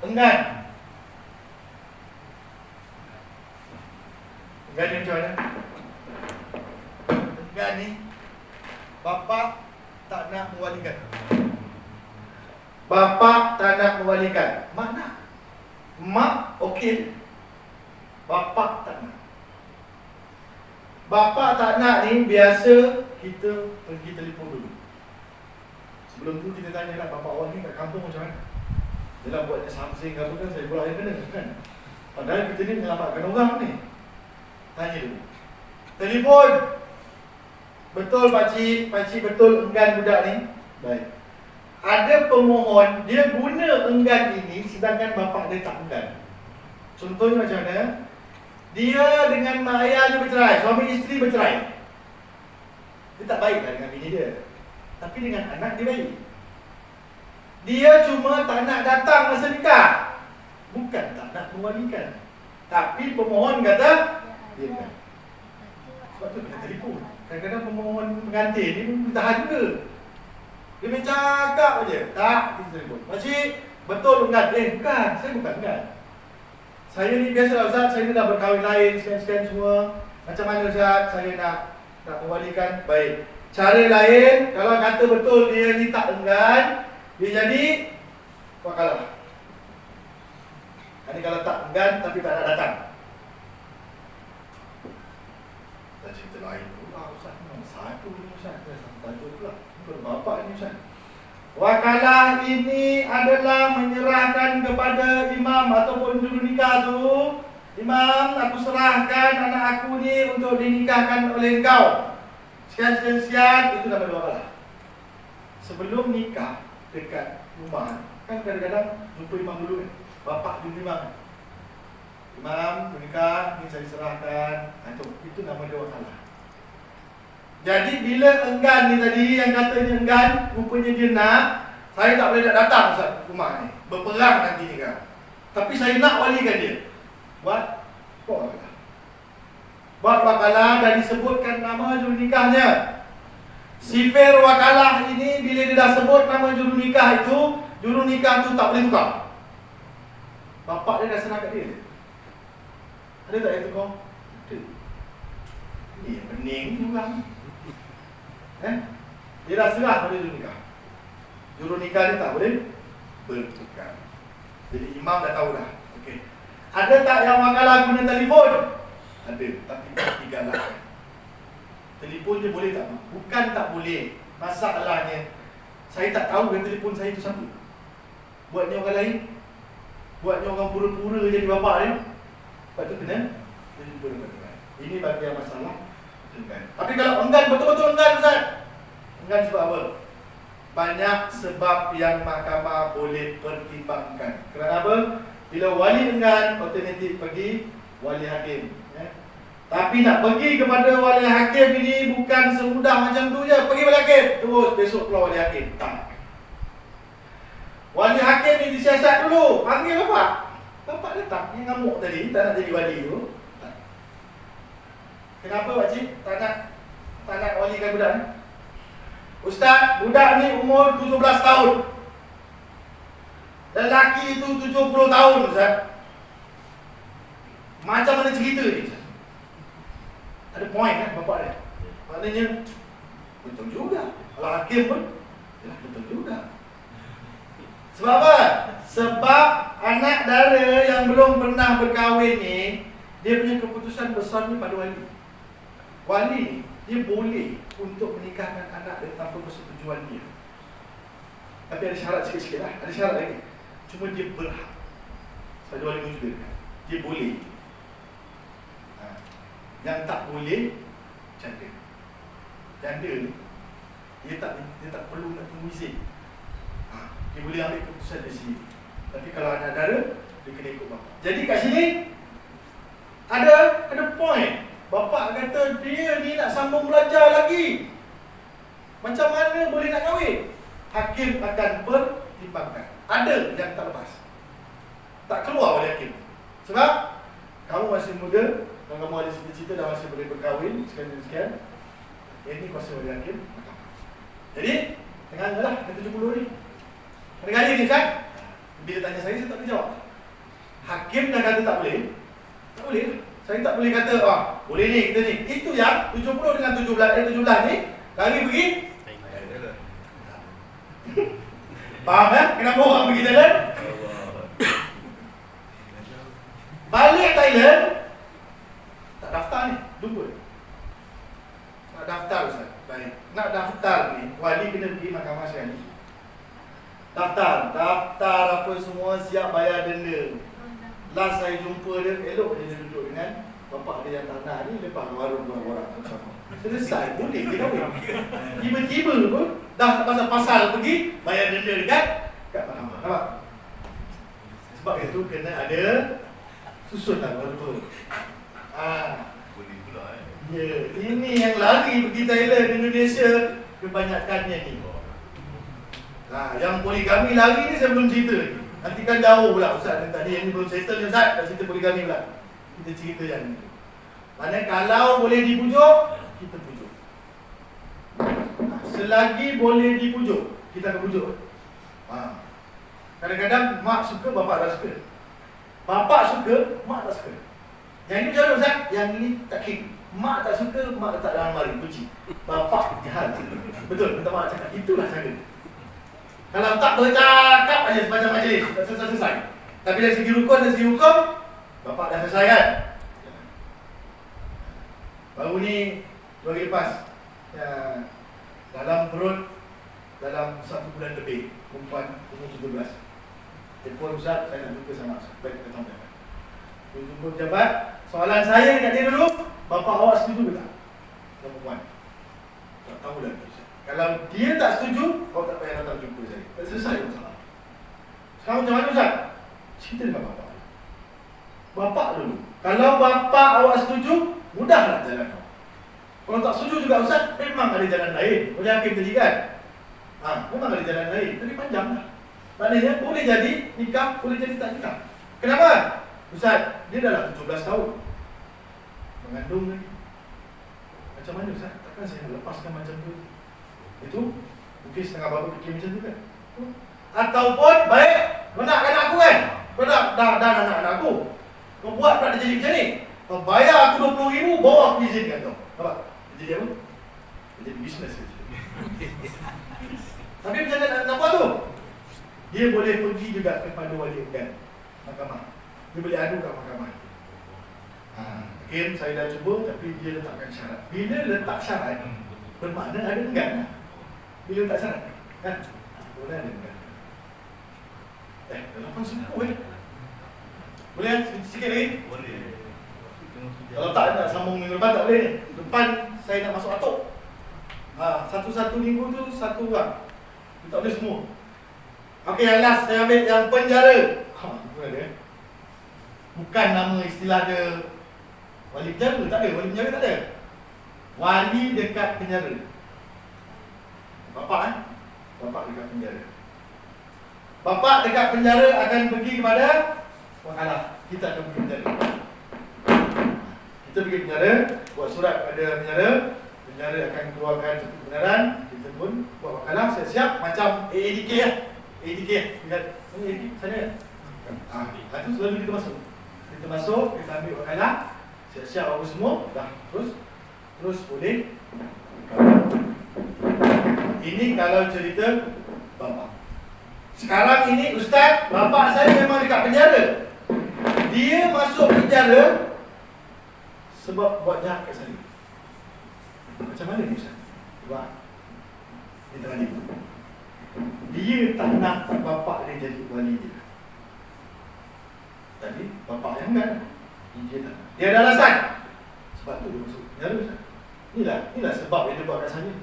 Enggan. Enggan ni macam mana? Enggan ni bapa tak nak mewalikan. Bapa tak nak mewalikan. Mak nak. Mak okey. Bapa tak nak. Bapa tak nak ni biasa kita pergi telefon dulu. Sebelum tu kita tanyalah bapa awak ni kat kampung macam mana. Dia lah buatnya something apa kan, saya pula yang kena kan. Padahal kita ni menyelamatkan orang ni. Tanya dulu. Telefon. Betul pakcik betul enggan budak ni? Baik. Ada pemohon, dia guna enggan ini sedangkan bapa dia tak enggan. Contohnya macam mana? Dia dengan mak ayah dia bercerai, suami isteri bercerai. Dia tak baiklah dengan bini dia. Tapi dengan anak dia baik. Dia cuma tak nak datang masa nikah. Bukan tak nak mewalikan. Tapi pemohon kata dia kan. Sebab tu kena telefon. Kadang-kadang pemohon pengantin ni pun tahan ke. Dia main cakap aja. Tak, kita telefon. Pakcik, betul enggan? Bukan, saya bukan enggan. Saya ni biasalah Ustaz, saya ni dah berkahwin lain, sekian-sekian semua. Macam mana Ustaz, saya nak mewalikan? Baik. Cara lain, kalau kata betul dia ni tak enggan, dia jadi kau kalah. Ini kalau tak enggan tapi tak nak datang. Dan cerita lain pula Ustaz, satu ni Ustaz, satu pula. Bukan bapak ni Ustaz. Wakalah ini adalah menyerahkan kepada imam ataupun juru nikah tu. Imam, aku serahkan anak aku ni untuk dinikahkan oleh engkau. Sekian, itu nama dua wakalah. Sebelum nikah dekat rumah, kan kadang-kadang jumpa imam dulu kan. Bapak jumpa imam. Imam menikah, ini saya serahkan. Itu nama dia wakalah. Jadi bila enggan ni tadi, yang katanya enggan, rupanya dia nak, saya tak boleh nak datang Ustaz rumah ni, berperang nanti ni kan. Tapi saya nak walikan dia. Buat wakalah. Buat wakalah dan disebutkan nama jurunikahnya. Sifir wakalah ini bila dia dah sebut nama jurunikah itu, jurunikah tu tak boleh tukar. Bapak dia dah serah kat dia. Ada tak yang tukar? Ada. Ini pening tu orang. Dia dah serah pada jurunikah. Jurunikah dia tak boleh bertukar. Jadi imam dah tahu dah. Okey. Ada tak yang wakalah guna telefon? Ada, tapi tak digalakkan. Telefon je boleh tak? Bukan tak boleh. Masalahnya saya tak tahu yang telefon saya tu siapa. Buatnya orang lain. Buatnya orang pura-pura jadi bapa dia. Lepas tu kena jumpa dengan orang. Ini bagi yang masalah enggan. Tapi kalau enggan, betul-betul enggan Ustaz. Enggan sebab apa? Banyak sebab yang mahkamah boleh pertimbangkan. Kenapa? Bila wali enggan, otomatik pergi wali hakim. Tapi nak pergi kepada wali hakim ini bukan semudah macam tu je. Pergi wali hakim, terus besok keluar wali hakim. Tak. Wali hakim ni disiasat dulu. Panggil bapak. Bapak datang, yang ngamuk tadi, tak nak jadi wali tu. Kenapa pakcik tak nak walikan budak ni? Ustaz, budak ni umur 17 tahun. Lelaki itu 70 tahun Ustaz. Macam mana cerita ni Ustaz? Ada point kan bapak dia. Maknanya betul juga. Kalau hakim pun ya, betul juga. Sebab apa? Sebab anak dara yang belum pernah berkahwin ni, dia punya keputusan besar ni pada wali. Wali ni dia boleh untuk menikahkan anak dia tanpa persetujuan dia. Tapi ada syarat sikit-sikit lah. Ada syarat lagi. Cuma dia berhak. Sebab wali mujibir kan. Dia boleh. Yang tak boleh janda. Janda ni dia tak perlu nak tunggu izin. Dia boleh ambil keputusan dari sini. Tapi kalau anak dara, dia kena ikut bapak. Jadi kat sini ada point. Bapak kata dia ni nak sambung belajar lagi. Macam mana boleh nak kahwin? Hakim akan pertimbangkan. Ada yang tak lepas. Tak keluar oleh hakim. Sebab kamu masih muda, kalau kamu ada cita-cita dah masih boleh berkahwin sekian-sekian. Ini kuasa oleh hakim. Jadi, tengah-tengah lah 70 ni. Kali ni kan, bila tanya saya tak boleh jawab. Hakim dah kata tak boleh. Tak boleh. Saya tak boleh kata, boleh ni, kita ni. Itu yang 70 dengan 17 ni, lari pergi. Faham kan? Kenapa orang pergi Thailand? Balik Thailand, tak daftar ni, jumpa. Nak daftar Ustaz. Baik. Nak daftar ni, wali kena pergi mahkamah sekali. Daftar apa semua, siap bayar denda. Last saya jumpa dia, elok dia duduk dengan bapak dia yang tanah ni, lepas warung orang sama. Selesai, boleh dia kahwin. Tiba-tiba pun dah pasal-pasal pergi bayar denda dekat mahkamah. Nampak? Sebab itu kena ada susun lah betul. Boleh pula ya, ini yang lari pergi Thailand, Indonesia kebanyakannya ni. Yang poligami lari ni saya belum cerita lagi. Nanti kan jauh pula Ustaz tadi yang ni belum settle ni Ustaz, dah cerita poligami pula. Kita cerita yang ni. Mana kalau boleh dipujuk, kita pujuk. Selagi boleh dipujuk, kita akan pujuk. Kadang-kadang mak suka, bapak tak suka. Bapak suka, mak tak suka. Yang ini macam mana Ustaz? Yang ini tak kira. Mak tak suka, mak letak dalam mari, kunci. Bapak jahat. Betul, minta mak cakap. Itulah cara. Kalau tak bercakap aja sepanjang majlis, tak selesai. Tapi dari segi rukun dan segi hukum, bapak dah selesai kan? Baru ni, 2 hari lepas, dalam perut, dalam 1 bulan lebih, perempuan umur 17. Telefon Ustaz, saya nak jumpa sama Ustaz. Baik, kita tahu. Jumpa pejabat. Soalan saya dekat dia dulu, bapak awak setuju ke tak? Dengan perempuan. Tak tahu lagi Ustaz. Kalau dia tak setuju, kau tak payah datang jumpa saya. Tak selesai masalah. Sekarang macam mana Ustaz? Cerita dengan bapak. Bapak dulu. Kalau bapak awak setuju, mudahlah jalan awak. Kalau tak setuju juga Ustaz, memang ada jalan lain. Boleh hakim tadi kan? Memang ada jalan lain. Tapi panjang lah. Maknanya boleh jadi nikah, boleh jadi tak nikah. Kenapa? Ustaz, dia dah 17 tahun mengandung lagi. Macam mana Ustaz? Takkan saya nak lepaskan macam tu? Itu mungkin setengah bapa fikir macam tu kan? Ataupun baik, kau nak anak aku kan? Kau dah anak aku. Kau buat tak dia jadi macam ni? Kau bayar aku 20,000, bawa aku izinkan kau. Nampak? Dia jadi apa? Dia jadi bisnes ke? Tapi macam mana nak buat tu? Dia boleh pergi juga kepada wali kan? Mahkamah. Dia boleh adu kat mahkamah. Again, saya dah cuba tapi dia letakkan syarat. Bila letak syarat, bermakna ada enggan lah. Bila letak syarat, kan? Boleh ada enggan. Dah 8.10 Boleh sikit lagi? Boleh. Kalau tak nak sambung minggu depan tak boleh ni. Depan saya nak masuk atuk. Satu-satu minggu tu satu orang. Dia tak boleh semua. Okey, yang last saya ambil yang penjara. Bukan nama istilah dia wali penjara, tak ada. Wali penjara tak ada. Wali dekat penjara. Bapak Bapak dekat penjara. Bapak dekat penjara akan pergi kepada wakalah. Kita akan pergi penjara. Kita pergi penjara, buat surat pada penjara. Penjara akan keluarkan satu kebenaran. Kita pun buat wakalah, siap-siap macam AADK lah. AADK lah. Lihat, AADK sana kan? Itu selalu kita masuk. Kita masuk, kita ambil wakalah. Siap-siap apa semua. Dah, terus boleh. Ini kalau cerita bapak. Sekarang ini Ustaz, bapak saya memang dekat penjara. Dia masuk penjara sebab buat jahat kat saya. Macam mana ni Ustaz? Buat dia tadi. Dia tak nak bapak dia jadi wali dia. Tadi bapak yang kan? Dia tak nak. Dia ada alasan. Sebab tu dia masuk penjara Ustaz. Inilah sebab yang dia buat kat saya.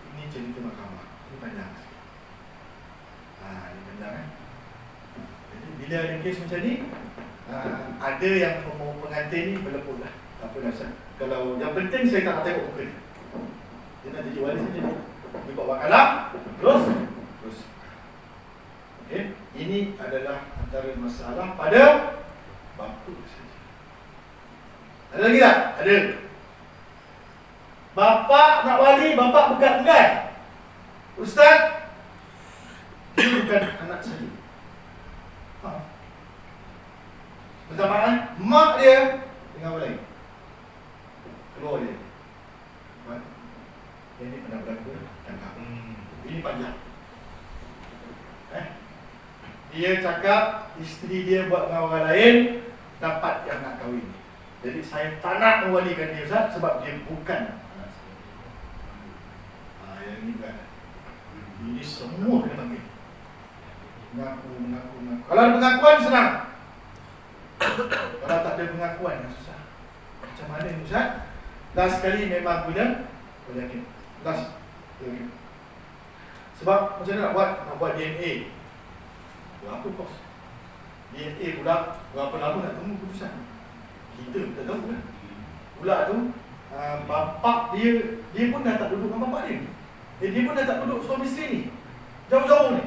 Ini cerita mahkamah. Ini panjang. Ini panjang kan? Jadi bila ada kes macam ni, ada yang pengantin ni berleput lah. Tak apa dah Ustaz. Kalau yang penting saya tak nak tengok muka dia. Dia nak jadi wali saja. Dia buat wakalah, terus. Okay. Ini adalah antara masalah pada bapa saja. Ada lagi tak? Ada. Bapak nak wali, bapak bukan enggan. Ustaz, dia bukan anak saya. Bersamaan mak dia dengan orang lain. Keluar dia. Ini pernah berlaku tangkap. Ini panjang. Dia cakap isteri dia buat dengan orang lain, dapat yang nak kahwin. Jadi saya tak nak mewalikan dia Ustaz sebab dia bukan anak saya. Yang ini bukan. Ini semua kena panggil. Mengaku. Kalau ada pengakuan senang. Kalau tak ada pengakuan susah. Macam mana ni Ustaz? Last sekali memang guna yakin. Last yakin. Sebab macam mana nak buat DNA? Berapa kos? DNA pula berapa lama nak tunggu keputusan? Kita tak tahu kan. Pula tu bapak dia pun dah tak duduk dengan bapak dia. Dia pun dah tak duduk suami isteri ni. Jauh-jauh ni.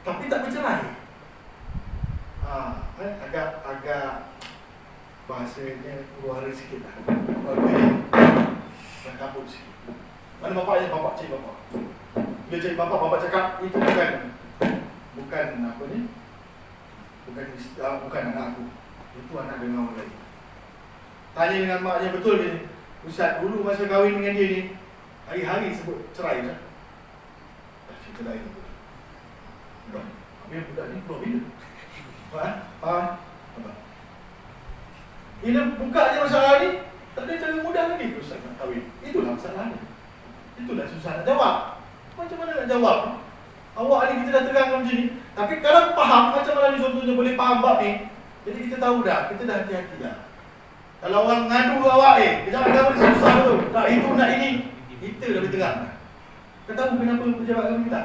Tapi tak bercerai. Agak bahasanya keluar sikit lah. Dan kabut sikit. Mana bapaknya? Bapak cari bapak. Dia cari bapak cakap itu bukan apa ni? Bukan anak aku. Itu anak dengan orang lain. Tanya dengan maknya betul dia. Ustaz, dulu masa kahwin dengan dia ni, hari-hari sebut cerai Ustaz. Cerita lain tu. Habis budak ni keluar bila? Faham? Bila buka je masalah ni, tak ada cara mudah lagi Ustaz nak kahwin. Itulah masalahnya. Itulah susah nak jawab. Macam mana nak jawab? Awak ni kita dah terangkan macam ni. Tapi kalau faham macam mana ni contohnya boleh faham bab ni, jadi kita tahu dah, kita dah hati-hati dah. Kalau orang ngadu awak kejap agama ni susah tu. Tak itu nak ini. Kita dah berterang. Kau tahu kenapa pejabat agama kita?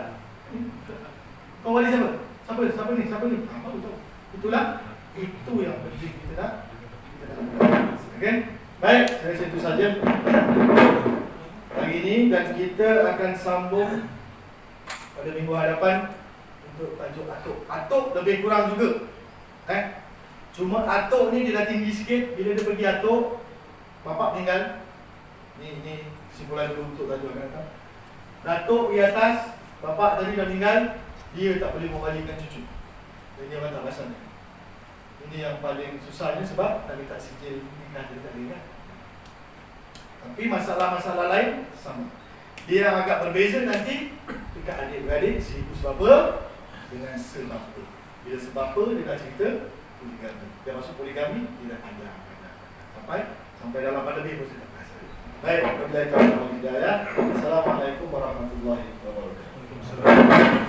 Kau wali siapa? Siapa ni? Apa tahu? Itulah Itu yang penting kita nak okay? Baik, saya rasa itu saja hari ini, dan kita akan sambung pada minggu hadapan untuk tajuk atuk. Atuk lebih kurang juga. Cuma atuk ni dia dah tinggi sikit. Bila dia pergi atuk, bapak meninggal. Ni simpulan dulu untuk tajuk akan datang. Datuk di atas, bapak tadi dah meninggal, dia tak boleh membalikan cucu. Dan dia tak pasal ni. Ini yang paling susahnya sebab tak letak sijil nikah dia tak boleh. Tapi masalah-masalah lain sama. Dia yang agak berbeza nanti dekat adik-beradik si ibu sebapa dengan sebapa. Bila sebapa dia dah cerita poligami. Dia masuk poligami, dia dah panjang. Sampai dalam pandemi pun saya tak rasa. Baik, wabillahi taufiq wal hidayah. Assalamualaikum warahmatullahi wabarakatuh.